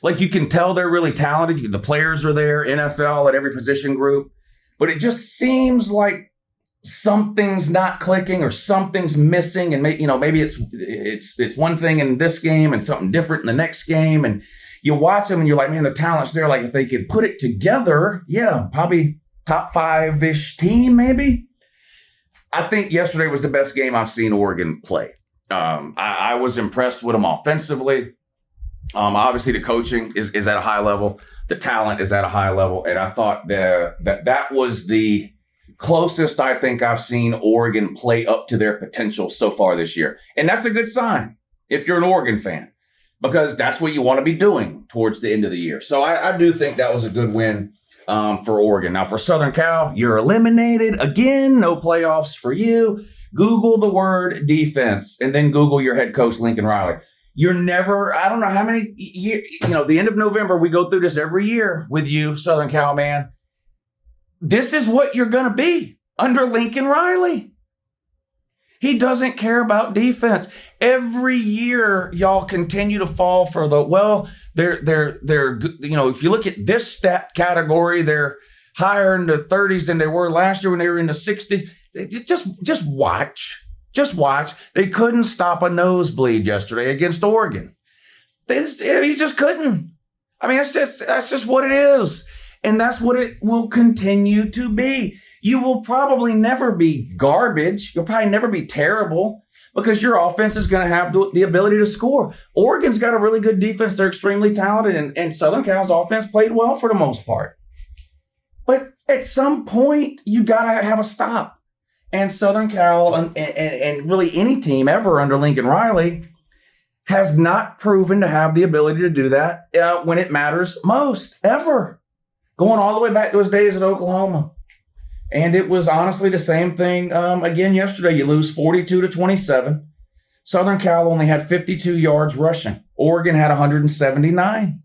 you can tell they're really talented. The players are there, NFL at every position group. But it just seems like something's not clicking or something's missing. And maybe it's one thing in this game and something different in the next game. And you watch them and you're like, man, the talent's there. Like if they could put it together, yeah, probably top 5-ish team, maybe. I think yesterday was the best game I've seen Oregon play. I was impressed with them offensively. Obviously, the coaching is at a high level. The talent is at a high level. And I thought that was the closest I think I've seen Oregon play up to their potential so far this year. And that's a good sign if you're an Oregon fan, because that's what you want to be doing towards the end of the year. So I do think that was a good win for Oregon. Now, for Southern Cal, you're eliminated. Again, no playoffs for you. Google the word defense and then Google your head coach, Lincoln Riley. You're never, I don't know how many years, the end of November, we go through this every year with you, Southern Cal man. This is what you're going to be under Lincoln Riley. He doesn't care about defense. Every year, y'all continue to fall for they're if you look at this stat category, they're higher in the 30s than they were last year when they were in the 60s. Just watch. Just watch. They couldn't stop a nosebleed yesterday against Oregon. You just couldn't. I mean, that's just what it is. And that's what it will continue to be. You will probably never be garbage. You'll probably never be terrible because your offense is going to have the ability to score. Oregon's got a really good defense. They're extremely talented, and Southern Cal's offense played well for the most part. But at some point, you got to have a stop. And Southern Cal and really any team ever under Lincoln Riley has not proven to have the ability to do that when it matters most, ever. Going all the way back to his days at Oklahoma. And it was honestly the same thing again yesterday. You lose 42-27. Southern Cal only had 52 yards rushing. Oregon had 179.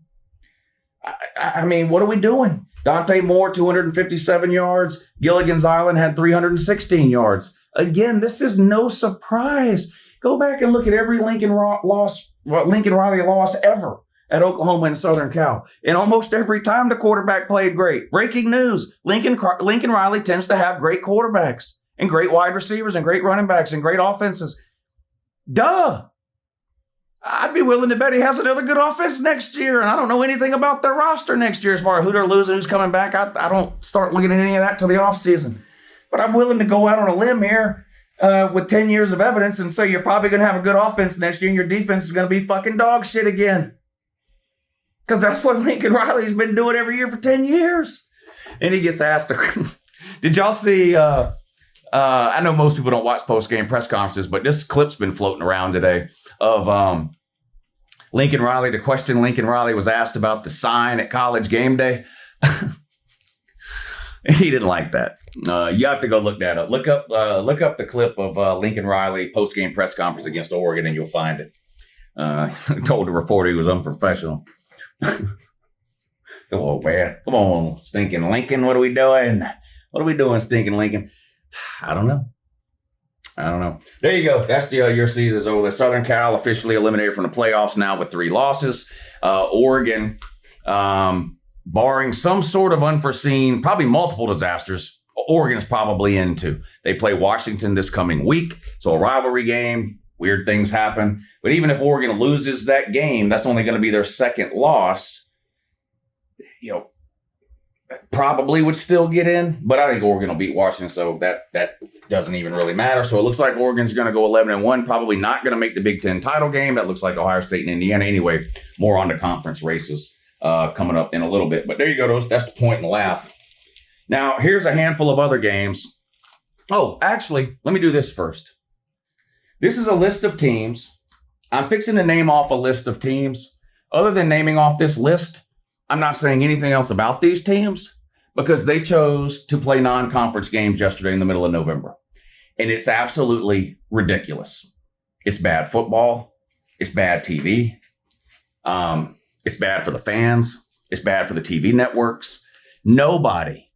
I mean, what are we doing? Dante Moore, 257 yards. Gilligan's Island had 316 yards. Again, this is no surprise. Go back and look at every Lincoln Riley loss ever at Oklahoma and Southern Cal. And almost every time the quarterback played great. Breaking news, Lincoln Riley tends to have great quarterbacks and great wide receivers and great running backs and great offenses. Duh. I'd be willing to bet he has another good offense next year, and I don't know anything about their roster next year as far as who they're losing, who's coming back. I don't start looking at any of that till the offseason. But I'm willing to go out on a limb here with 10 years of evidence and say you're probably going to have a good offense next year and your defense is going to be fucking dog shit again. Because that's what Lincoln Riley's been doing every year for 10 years. And he gets asked, did y'all see, I know most people don't watch post-game press conferences, but this clip's been floating around today of Lincoln Riley. The question Lincoln Riley was asked about the sign at College game day. He didn't like that. You have to go look that up. Look up the clip of Lincoln Riley post-game press conference against Oregon, and you'll find it. Told the reporter he was unprofessional. Come on, man. Come on, stinking Lincoln. What are we doing? What are we doing, stinking Lincoln? I don't know. There you go. That's your season is over. Southern Cal officially eliminated from the playoffs now with 3 losses. Oregon, barring some sort of unforeseen, probably multiple disasters, Oregon's probably in too. They play Washington this coming week. So a rivalry game. Weird things happen. But even if Oregon loses that game, that's only going to be their second loss. Probably would still get in. But I think Oregon will beat Washington, so that doesn't even really matter. So it looks like Oregon's going to go 11-1, probably not going to make the Big Ten title game. That looks like Ohio State and Indiana. Anyway, more on the conference races coming up in a little bit. But there you go. That's the point and laugh. Now, here's a handful of other games. Oh, actually, let me do this first. This is a list of teams. I'm fixing to name off a list of teams. Other than naming off this list, I'm not saying anything else about these teams because they chose to play non-conference games yesterday in the middle of November. And it's absolutely ridiculous. It's bad football. It's bad TV. It's bad for the fans. It's bad for the TV networks. Nobody.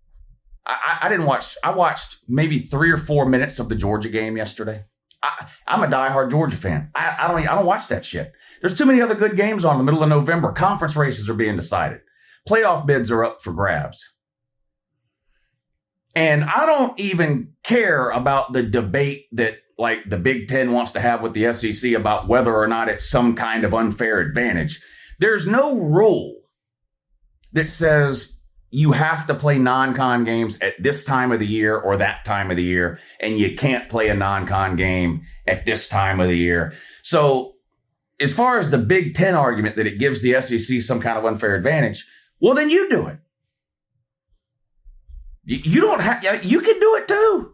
I didn't watch. I watched maybe 3 or 4 minutes of the Georgia game yesterday. I'm a diehard Georgia fan. I don't watch that shit. There's too many other good games on in the middle of November. Conference races are being decided. Playoff bids are up for grabs. And I don't even care about the debate that like the Big Ten wants to have with the SEC about whether or not it's some kind of unfair advantage. There's no rule that says you have to play non-con games at this time of the year or that time of the year, and you can't play a non-con game at this time of the year. So as far as the Big Ten argument that it gives the SEC some kind of unfair advantage, well, then you do it. You don't have, you can do it too.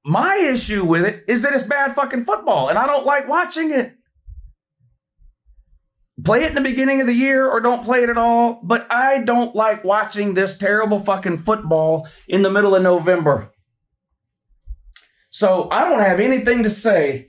My issue with it is that it's bad fucking football, and I don't like watching it. Play it in the beginning of the year or don't play it at all, but I don't like watching this terrible fucking football in the middle of November. So I don't have anything to say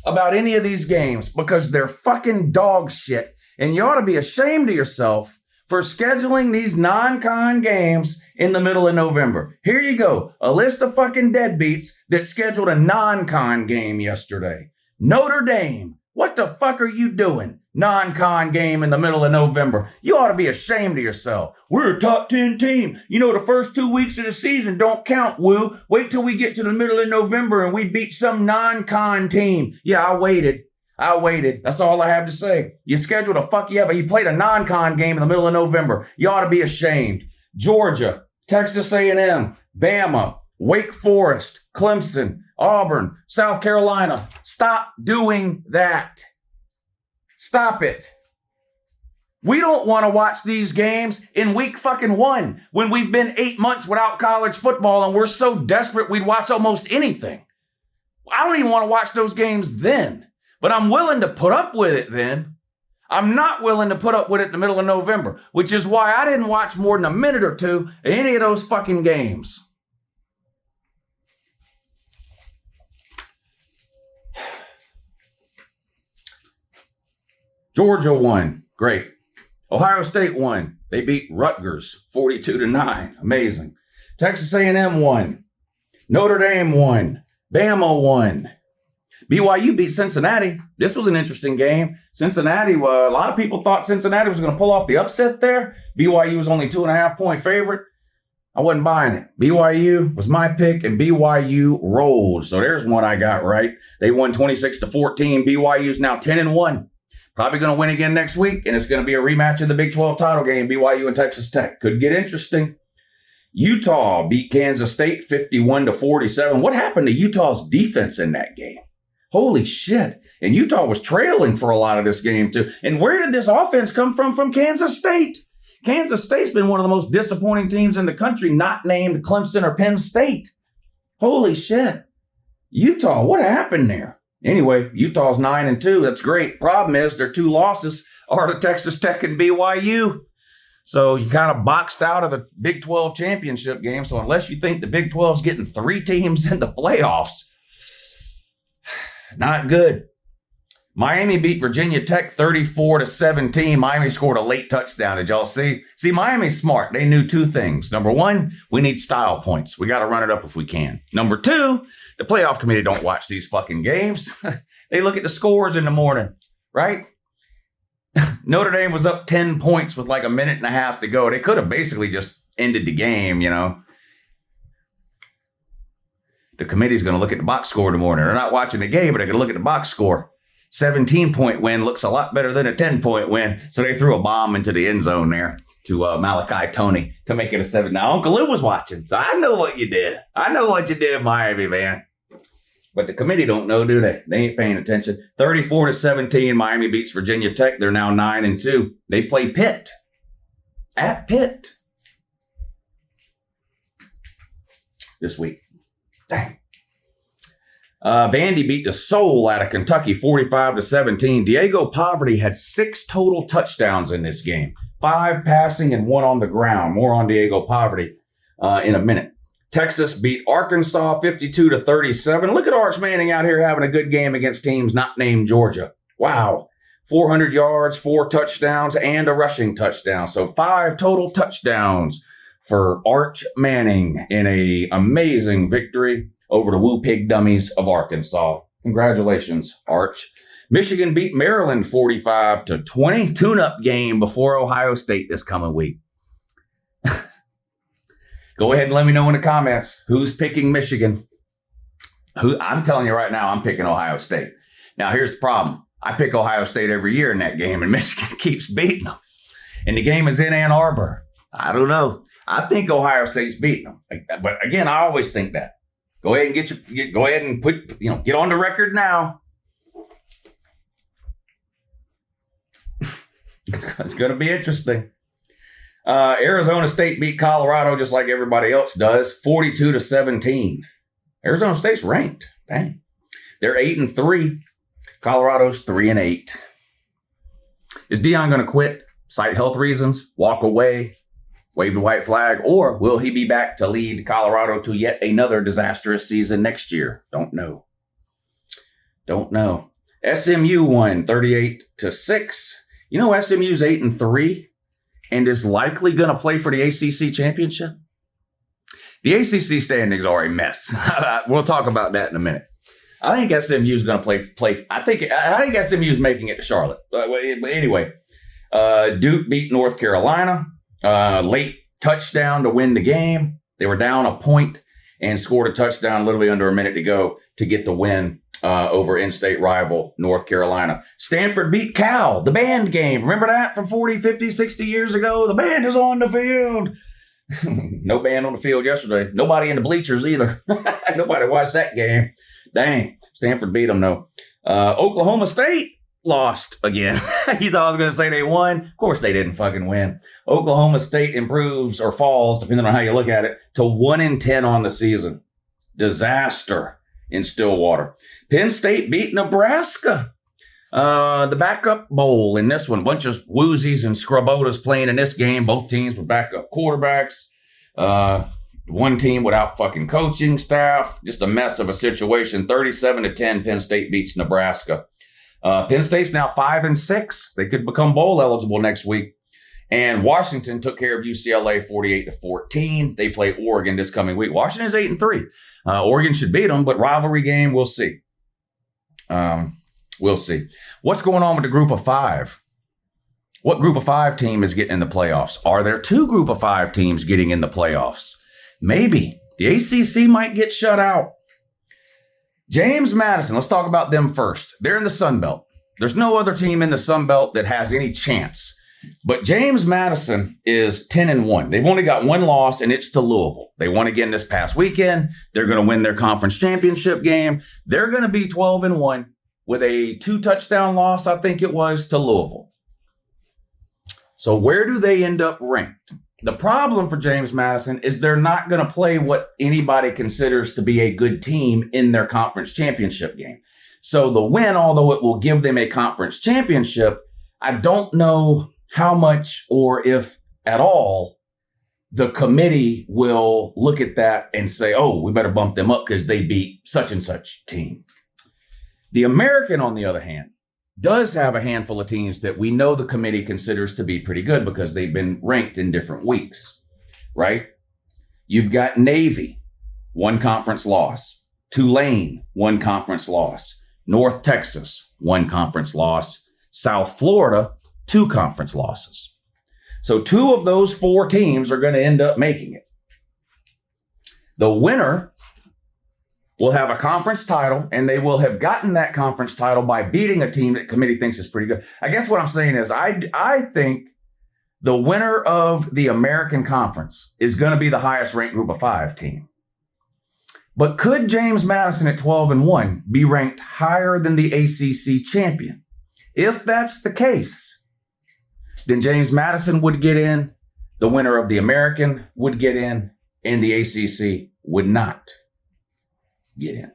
about any of these games because they're fucking dog shit, and you ought to be ashamed of yourself for scheduling these non-con games in the middle of November. Here you go. A list of fucking deadbeats that scheduled a non-con game yesterday. Notre Dame. What the fuck are you doing? Non-con game in the middle of November. You ought to be ashamed of yourself. We're a top 10 team. You know, the first 2 weeks of the season don't count, Woo. Wait till we get to the middle of November and we beat some non-con team. Yeah, I waited. That's all I have to say. You scheduled you played a non-con game in the middle of November. You ought to be ashamed. Georgia, Texas A&M, Bama, Wake Forest, Clemson, Auburn, South Carolina. Stop doing that. Stop it. We don't want to watch these games in week fucking 1 when we've been 8 months without college football and we're so desperate we'd watch almost anything. I don't even want to watch those games then, but I'm willing to put up with it then. I'm not willing to put up with it in the middle of November, which is why I didn't watch more than a minute or two of any of those fucking games. Georgia won. Great. Ohio State won. They beat Rutgers 42-9. Amazing. Texas A&M won. Notre Dame won. Bama won. BYU beat Cincinnati. This was an interesting game. Cincinnati, a lot of people thought Cincinnati was going to pull off the upset there. BYU was only 2.5-point favorite. I wasn't buying it. BYU was my pick, and BYU rolled. So there's one I got right. They won 26-14. BYU's now 10-1. Probably going to win again next week, and it's going to be a rematch of the Big 12 title game, BYU and Texas Tech. Could get interesting. Utah beat Kansas State 51-47. What happened to Utah's defense in that game? Holy shit. And Utah was trailing for a lot of this game, too. And where did this offense come from Kansas State? Kansas State's been one of the most disappointing teams in the country, not named Clemson or Penn State. Holy shit. Utah, what happened there? Anyway, Utah's 9-2. That's great. Problem is their 2 losses are to Texas Tech and BYU. So you kind of boxed out of the Big 12 championship game. So unless you think the Big 12's getting 3 teams in the playoffs, not good. Miami beat Virginia Tech 34-17. Miami scored a late touchdown. Did y'all see? See, Miami's smart. They knew 2 things. Number 1, we need style points. We got to run it up if we can. Number 2, the playoff committee don't watch these fucking games. They look at the scores in the morning, right? Notre Dame was up 10 points with like a minute and a half to go. They could have basically just ended the game, you know. The committee's going to look at the box score in the morning. They're not watching the game, but they're going to look at the box score. 17-point win looks a lot better than a 10-point win. So they threw a bomb into the end zone there to Malachi Toney to make it a 7. Now, Uncle Lou was watching, so I know what you did. I know what you did, Miami, man. But the committee don't know, do they? They ain't paying attention. 34-17, Miami beats Virginia Tech. They're now 9-2. They play Pitt. At Pitt. This week. Dang. Vandy beat the soul out of Kentucky 45-17. Diego Poverty had 6 total touchdowns in this game. 5 passing and 1 on the ground. More on Diego Poverty in a minute. Texas beat Arkansas 52-37. Look at Arch Manning out here having a good game against teams not named Georgia. Wow. 400 yards, 4 touchdowns, and a rushing touchdown. So 5 total touchdowns for Arch Manning in a amazing victory over the Woo Pig Dummies of Arkansas. Congratulations, Arch. Michigan beat Maryland 45-20. Tune-up game before Ohio State this coming week. Go ahead and let me know in the comments who's picking Michigan. I'm telling you right now, I'm picking Ohio State. Now, here's the problem. I pick Ohio State every year in that game, and Michigan keeps beating them. And the game is in Ann Arbor. I don't know. I think Ohio State's beating them. But again, I always think that. Go ahead and go ahead and get on the record now. It's going to be interesting. Arizona State beat Colorado just like everybody else does, 42-17. Arizona State's ranked. Dang. They're 8-3. Colorado's 3-8. Is Deion going to quit? Cite health reasons? Walk away? Wave the white flag? Or will he be back to lead Colorado to yet another disastrous season next year? Don't know. SMU won 38-6. You know SMU's 8-3. and is likely going to play for the ACC championship. The ACC standings are a mess. We'll talk about that in a minute. I think SMU is going to play. I think SMU is making it to Charlotte. But anyway, Duke beat North Carolina. Late touchdown to win the game. They were down a point and scored a touchdown literally under a minute to go to get the win over in-state rival North Carolina. Stanford beat Cal, the band game. Remember that from 40, 50, 60 years ago? The band is on the field. No band on the field yesterday. Nobody in the bleachers either. Nobody watched that game. Dang. Stanford beat them, though. Oklahoma State lost again. You thought I was going to say they won? Of course they didn't fucking win. Oklahoma State improves or falls, depending on how you look at it, to 1-10 on the season. Disaster in Stillwater. Penn State beat Nebraska. The backup bowl in this one. Bunch of woozies and scrubbotas playing in this game. Both teams with backup quarterbacks. One team without fucking coaching staff. Just a mess of a situation. 37-10, Penn State beats Nebraska. Penn State's now 5-6. They could become bowl eligible next week. And Washington took care of UCLA 48-14. They play Oregon this coming week. Washington's 8-3. Oregon should beat them, but rivalry game, we'll see. We'll see. What's going on with the group of five? What group of five team is getting in the playoffs? Are there two group of five teams getting in the playoffs? Maybe. The ACC might get shut out. James Madison, let's talk about them first. They're in the Sun Belt. There's no other team in the Sun Belt that has any chance. But James Madison is 10-1. They've only got one loss, and it's to Louisville. They won again this past weekend. They're going to win their conference championship game. They're going to be 12-1 with a 2-touchdown loss, I think it was, to Louisville. So where do they end up ranked? The problem for James Madison is they're not going to play what anybody considers to be a good team in their conference championship game. So the win, although it will give them a conference championship, I don't know how much or if at all the committee will look at that and say, oh, we better bump them up because they beat such and such team. The American, on the other hand, does have a handful of teams that we know the committee considers to be pretty good because they've been ranked in different weeks, right? You've got Navy, 1 conference loss. Tulane, 1 conference loss. North Texas, 1 conference loss. South Florida, 2 conference losses. So 2 of those 4 teams are going to end up making it. The winner will have a conference title, and they will have gotten that conference title by beating a team that committee thinks is pretty good. I guess what I'm saying is I think the winner of the American Conference is going to be the highest ranked group of 5 team. But could James Madison at 12-1 be ranked higher than the ACC champion? If that's the case, then James Madison would get in, the winner of the American would get in, and the ACC would not get in.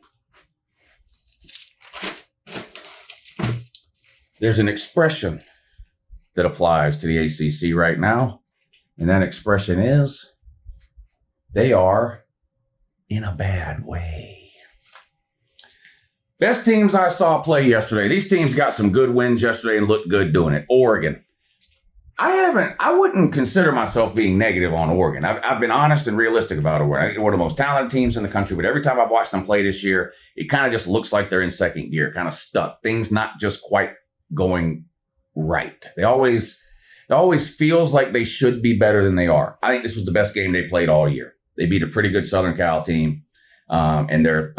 There's an expression that applies to the ACC right now, and that expression is, they are in a bad way. Best teams I saw play yesterday. These teams got some good wins yesterday and looked good doing it. Oregon. I wouldn't consider myself being negative on Oregon. I've been honest and realistic about Oregon. I think they're one of the most talented teams in the country, but every time I've watched them play this year, it kind of just looks like they're in second gear, kind of stuck. Things not just quite going right. It always feels like they should be better than they are. I think this was the best game they played all year. They beat a pretty good Southern Cal team, and they're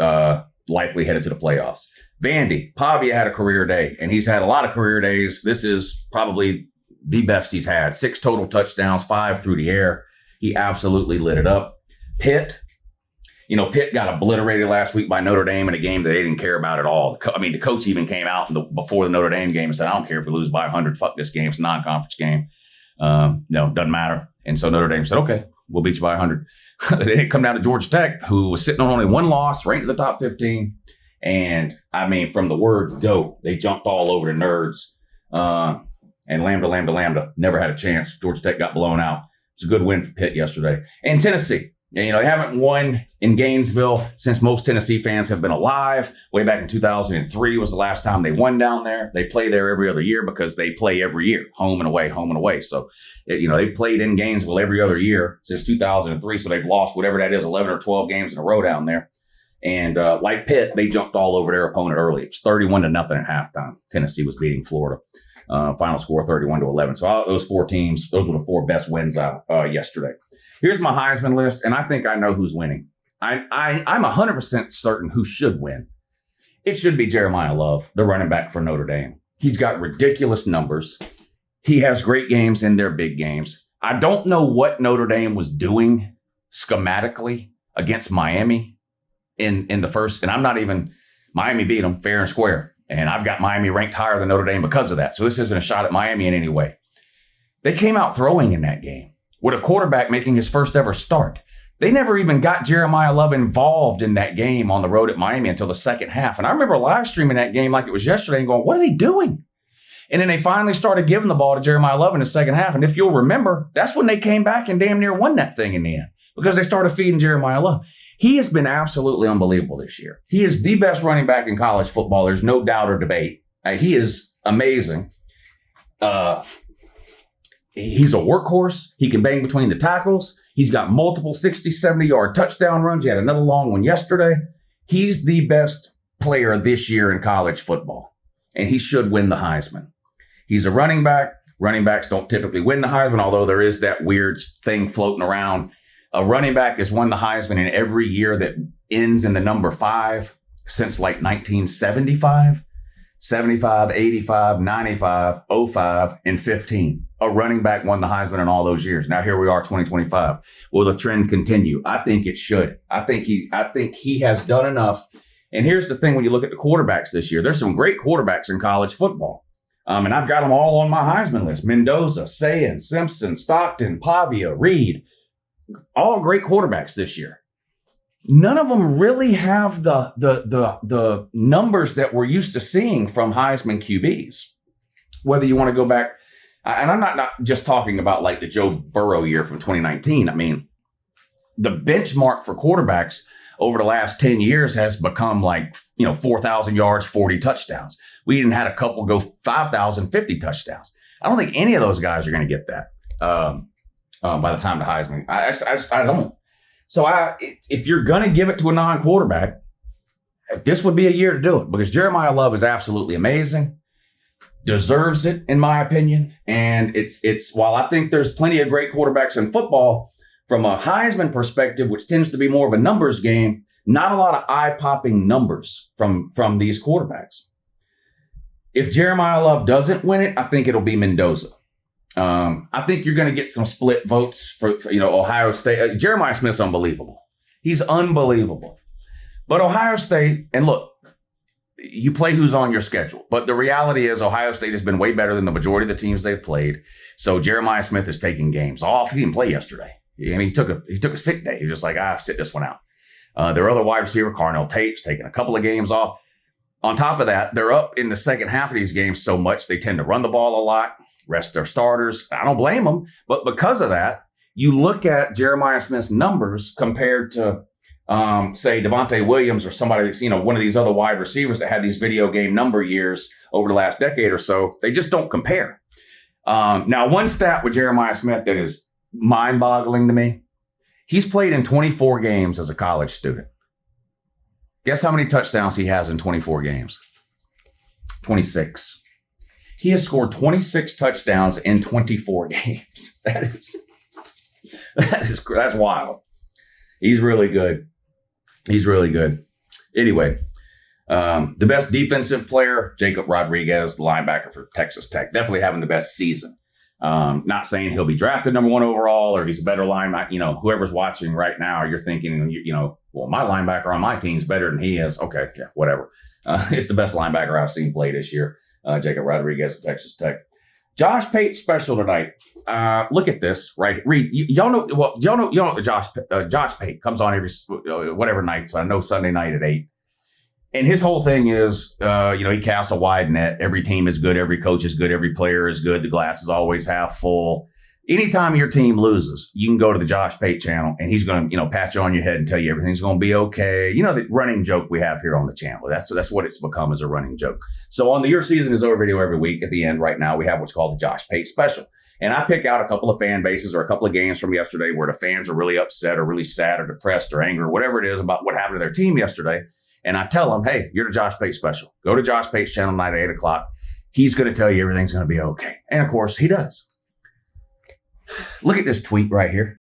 likely headed to the playoffs. Vandy, Pavia had a career day, and he's had a lot of career days. This is probably the best he's had. 6 total touchdowns, 5 through the air. He absolutely lit it up. Pitt, Pitt got obliterated last week by Notre Dame in a game that they didn't care about at all. The coach even came out before the Notre Dame game and said, I don't care if we lose by 100. Fuck this game. It's a non-conference game. No, doesn't matter. And so Notre Dame said, okay, we'll beat you by 100. They didn't come down to Georgia Tech, who was sitting on only 1 loss, ranked in the top 15. And, from the word go, they jumped all over the nerds. And Lambda, never had a chance. Georgia Tech got blown out. It's a good win for Pitt yesterday. And Tennessee. And, they haven't won in Gainesville since most Tennessee fans have been alive. Way back in 2003 was the last time they won down there. They play there every other year because they play every year, home and away, home and away. So, they've played in Gainesville every other year since 2003. So they've lost whatever that is, 11 or 12 games in a row down there. And like Pitt, they jumped all over their opponent early. It was 31-0 at halftime. Tennessee was beating Florida. Final score 31-11. So those four teams, those were the four best wins yesterday. Here's my Heisman list, and I think I know who's winning. I'm 100% certain who should win. It should be Jeremiah Love, the running back for Notre Dame. He's got ridiculous numbers. He has great games in their big games. I don't know what Notre Dame was doing schematically against Miami in the first, and Miami beat them fair and square. And I've got Miami ranked higher than Notre Dame because of that. So this isn't a shot at Miami in any way. They came out throwing in that game with a quarterback making his first ever start. They never even got Jeremiah Love involved in that game on the road at Miami until the second half. And I remember live streaming that game like it was yesterday and going, what are they doing? And then they finally started giving the ball to Jeremiah Love in the second half. And if you'll remember, that's when they came back and damn near won that thing in the end because they started feeding Jeremiah Love. He has been absolutely unbelievable this year. He is the best running back in college football. There's no doubt or debate. He is amazing. He's a workhorse. He can bang between the tackles. He's got multiple 60, 70-yard touchdown runs. He had another long one yesterday. He's the best player this year in college football, and he should win the Heisman. He's a running back. Running backs don't typically win the Heisman, although there is that weird thing floating around. A running back has won the Heisman in every year that ends in the number 5 since like 1975, 75, 85, 95, 05, and 15. A running back won the Heisman in all those years. Now here we are, 2025. Will the trend continue? I think it should. I think he has done enough. And here's the thing: when you look at the quarterbacks this year, there's some great quarterbacks in college football. And I've got them all on my Heisman list: Mendoza, Sayan, Simpson, Stockton, Pavia, Reed. All great quarterbacks this year. None of them really have the numbers that we're used to seeing from Heisman QBs. Whether you want to go back, and I'm not just talking about like the Joe Burrow year from 2019. I mean, the benchmark for quarterbacks over the last 10 years has become like, 4,000 yards, 40 touchdowns. We even had a couple go 5,000, 50 touchdowns. I don't think any of those guys are going to get that by the time the Heisman. I don't. So if you're going to give it to a non-quarterback, this would be a year to do it because Jeremiah Love is absolutely amazing. Deserves it, in my opinion. And it's while I think there's plenty of great quarterbacks in football, from a Heisman perspective, which tends to be more of a numbers game, not a lot of eye-popping numbers from these quarterbacks. If Jeremiah Love doesn't win it, I think it'll be Mendoza. I think you're going to get some split votes for Ohio State. Jeremiah Smith's unbelievable. He's unbelievable. But Ohio State, and look, you play who's on your schedule. But the reality is Ohio State has been way better than the majority of the teams they've played. So Jeremiah Smith is taking games off. He didn't play yesterday. I mean, he took a sick day. He was just like, sit this one out. Their other wide receiver, Carnell Tate's taking a couple of games off. On top of that, they're up in the second half of these games so much, they tend to run the ball a lot, rest their starters. I don't blame them. But because of that, you look at Jeremiah Smith's numbers compared to, say, Devontae Williams or somebody that's, one of these other wide receivers that had these video game number years over the last decade or so. They just don't compare. Now, one stat with Jeremiah Smith that is mind-boggling to me, he's played in 24 games as a college student. Guess how many touchdowns he has in 24 games? 26. He has scored 26 touchdowns in 24 games. That's wild. He's really good. He's really good. Anyway, the best defensive player, Jacob Rodriguez, the linebacker for Texas Tech, definitely having the best season. Not saying he'll be drafted number 1 overall or he's a better linebacker. Whoever's watching right now, you're thinking, well, my linebacker on my team's better than he is. Okay, yeah, whatever. It's the best linebacker I've seen play this year, Jacob Rodriguez at Texas Tech. Josh Pate special tonight. Look at this, right? Reed, y'all know that Josh Pate comes on every whatever night. So I know Sunday night at 8. And his whole thing is, he casts a wide net. Every team is good. Every coach is good. Every player is good. The glass is always half full. anytime your team loses, you can go to the Josh Pate channel and he's going to, pat you on your head and tell you everything's going to be okay. The running joke we have here on the channel. That's what it's become, as a running joke. So on the Your Season Is Over video every week, at the end right now, we have what's called the Josh Pate special. And I pick out a couple of fan bases or a couple of games from yesterday where the fans are really upset or really sad or depressed or angry or whatever it is about what happened to their team yesterday. And I tell them, hey, you're the Josh Pate special. Go to Josh Pate's channel tonight at 8 o'clock. He's going to tell you everything's going to be okay. And of course, he does. Look at this tweet right here.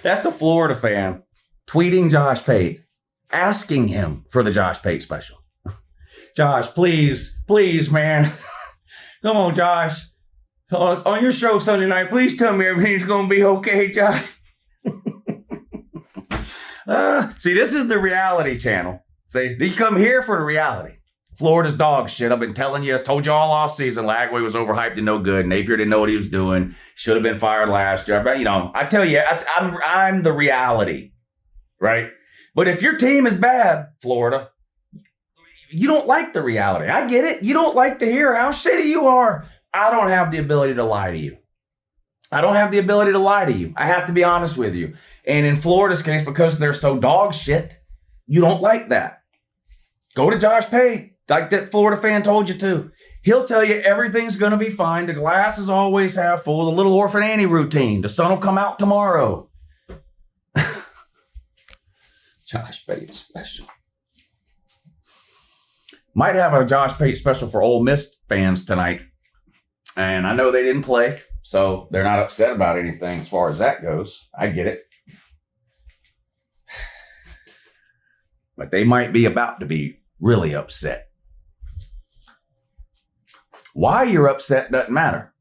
That's a Florida fan tweeting Josh Pate, asking him for the Josh Pate special. Josh, please, man. Come on, Josh. On your show Sunday night, please tell me everything's going to be okay, Josh. See, this is the reality channel. See, you come here for the reality. Florida's dog shit. I've been telling you, I told you all off season. Lagway was overhyped and no good. Napier didn't know what he was doing. Should have been fired last year. But, I tell you, I'm the reality, right? But if your team is bad, Florida, you don't like the reality. I get it. You don't like to hear how shitty you are. I don't have the ability to lie to you. I have to be honest with you. And in Florida's case, because they're so dog shit, you don't like that. Go to Josh Pate, like that Florida fan told you to. He'll tell you everything's going to be fine. The glass is always half full. The little Orphan Annie routine. The sun will come out tomorrow. Josh Pate special. Might have a Josh Pate special for Ole Miss fans tonight. And I know they didn't play, so they're not upset about anything as far as that goes. I get it. But they might be about to be really upset. Why you're upset doesn't matter.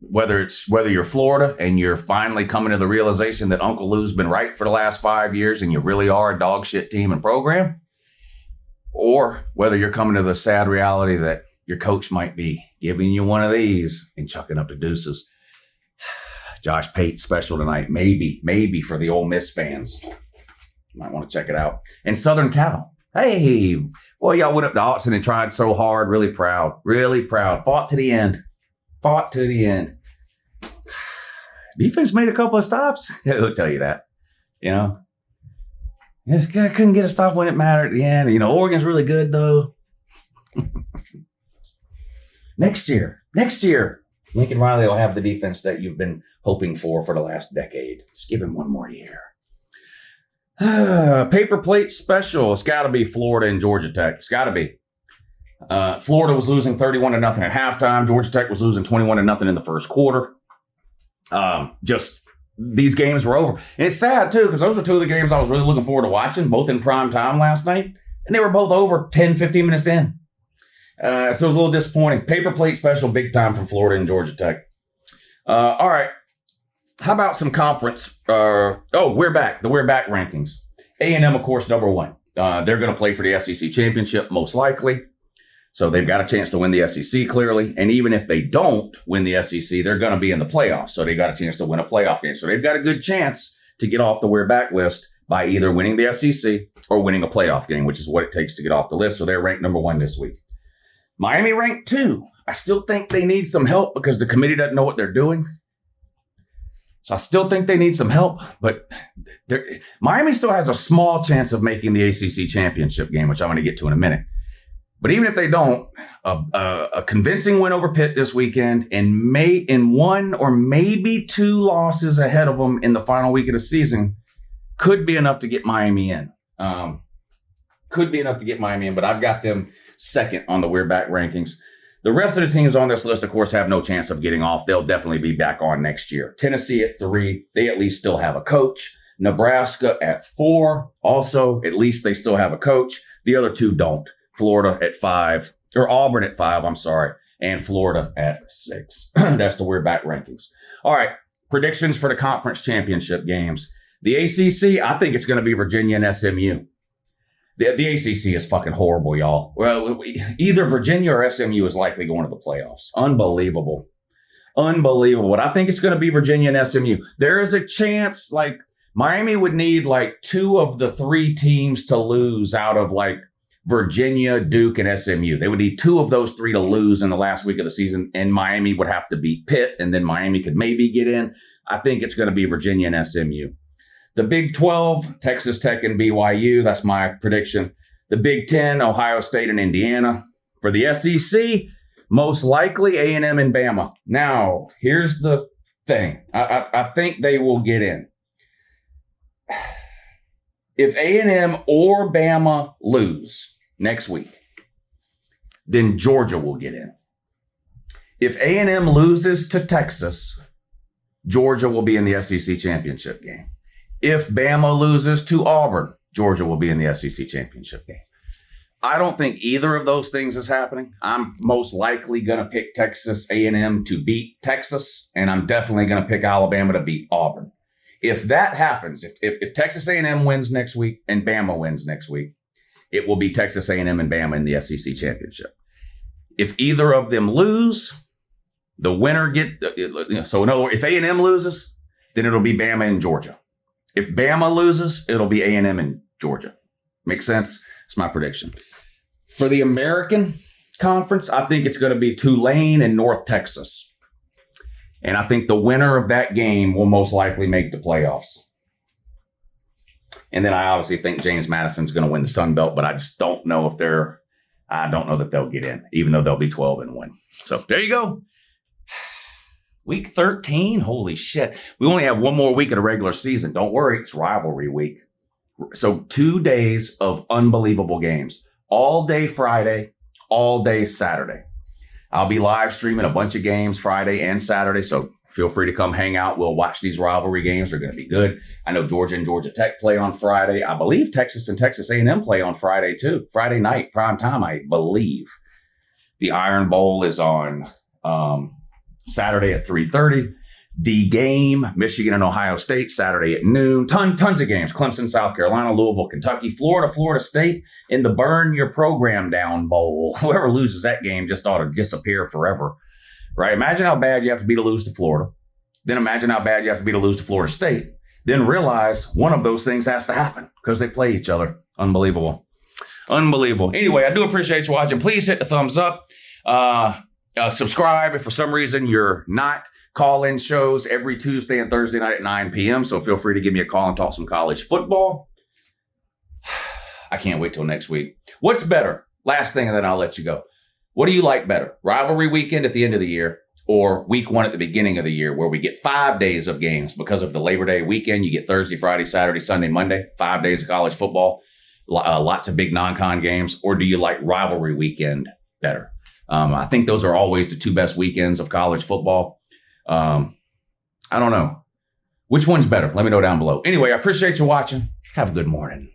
Whether you're Florida and you're finally coming to the realization that Uncle Lou's been right for the last 5 years and you really are a dog shit team and program, or whether you're coming to the sad reality that your coach might be giving you one of these and chucking up the deuces. Josh Pate special tonight, maybe for the Ole Miss fans. You might want to check it out. And Southern Cal. Hey, boy, y'all went up to Austin and tried so hard. Really proud. Fought to the end. Defense made a couple of stops. He'll tell you that. Just couldn't get a stop when it mattered at the end. Oregon's really good, though. Next year, Lincoln Riley will have the defense that you've been hoping for the last decade. Just give him one more year. Paper plate special. It's got to be Florida and Georgia Tech. It's got to be. Florida was losing 31-0 at halftime. Georgia Tech was losing 21-0 in the first quarter. These games were over. And it's sad, too, because those were two of the games I was really looking forward to watching, both in prime time last night. And they were both over 10, 15 minutes in. So it was a little disappointing. Paper plate special, big time from Florida and Georgia Tech. All right. How about some conference? We're back. The We're Back rankings. A&M, of course, number one. They're going to play for the SEC championship, most likely. So they've got a chance to win the SEC, clearly. And even if they don't win the SEC, they're going to be in the playoffs. So they got a chance to win a playoff game. So they've got a good chance to get off the We're Back list by either winning the SEC or winning a playoff game, which is what it takes to get off the list. So they're ranked number one this week. Miami ranked 2. I still think they need some help because the committee doesn't know what they're doing. So I still think they need some help, but Miami still has a small chance of making the ACC championship game, which I'm going to get to in a minute. But even if they don't, a convincing win over Pitt this weekend and one or maybe 2 losses ahead of them in the final week of the season could be enough to get Miami in. But I've got them second on the We're Back rankings. The rest of the teams on this list, of course, have no chance of getting off. They'll definitely be back on next year. Tennessee at 3. They at least still have a coach. Nebraska at 4. Also, at least they still have a coach. The other 2 don't. Florida at 5. Or Auburn at 5, I'm sorry. And Florida at 6. That's the We're Back rankings. All right. Predictions for the conference championship games. The ACC, I think it's going to be Virginia and SMU. The ACC is fucking horrible, y'all. Well, either Virginia or SMU is likely going to the playoffs. Unbelievable. But I think it's going to be Virginia and SMU. There is a chance, like, Miami would need, like, 2 of the 3 teams to lose out of, like, Virginia, Duke, and SMU. They would need 2 of those 3 to lose in the last week of the season, and Miami would have to beat Pitt, and then Miami could maybe get in. I think it's going to be Virginia and SMU. The Big 12, Texas Tech and BYU. That's my prediction. The Big 10, Ohio State and Indiana. For the SEC, most likely A&M and Bama. Now, here's the thing. I think they will get in. If A&M or Bama lose next week, then Georgia will get in. If A&M loses to Texas, Georgia will be in the SEC championship game. If Bama loses to Auburn, Georgia will be in the SEC championship game. I don't think either of those things is happening. I'm most likely going to pick Texas A&M to beat Texas, and I'm definitely going to pick Alabama to beat Auburn. If that happens, if Texas A&M wins next week and Bama wins next week, it will be Texas A&M and Bama in the SEC championship. If either of them lose, the winner so in other words, if A&M loses, then it'll be Bama and Georgia. If Bama loses, it'll be A&M and Georgia. Make sense? It's my prediction. For the American Conference, I think it's going to be Tulane and North Texas. And I think the winner of that game will most likely make the playoffs. And then I obviously think James Madison's going to win the Sun Belt, but I just don't know if I don't know that they'll get in, even though they'll be 12-1. So there you go. Week 13, holy shit. We only have one more week of the regular season. Don't worry, it's rivalry week. So 2 days of unbelievable games. All day Friday, all day Saturday. I'll be live streaming a bunch of games Friday and Saturday, so feel free to come hang out. We'll watch these rivalry games. They're going to be good. I know Georgia and Georgia Tech play on Friday. I believe Texas and Texas A&M play on Friday too. Friday night, prime time, I believe. The Iron Bowl is on Saturday at 3:30. The game, Michigan and Ohio State, Saturday at noon. Tons of games. Clemson, South Carolina, Louisville, Kentucky, Florida, Florida State in the Burn Your Program Down Bowl. Whoever loses that game just ought to disappear forever, right? Imagine how bad you have to be to lose to Florida. Then imagine how bad you have to be to lose to Florida State. Then realize one of those things has to happen because they play each other. Unbelievable. Anyway, I do appreciate you watching. Please hit the thumbs up. Subscribe if for some reason you're not. Call-in shows every Tuesday and Thursday night at 9 p.m. So feel free to give me a call and talk some college football. I can't wait till next week. What's better? Last thing, and then I'll let you go. What do you like better? Rivalry weekend at the end of the year or week 1 at the beginning of the year where we get 5 days of games because of the Labor Day weekend? You get Thursday, Friday, Saturday, Sunday, Monday, 5 days of college football, lots of big non-con games. Or do you like rivalry weekend better? I think those are always the 2 best weekends of college football. I don't know. Which one's better? Let me know down below. Anyway, I appreciate you watching. Have a good morning.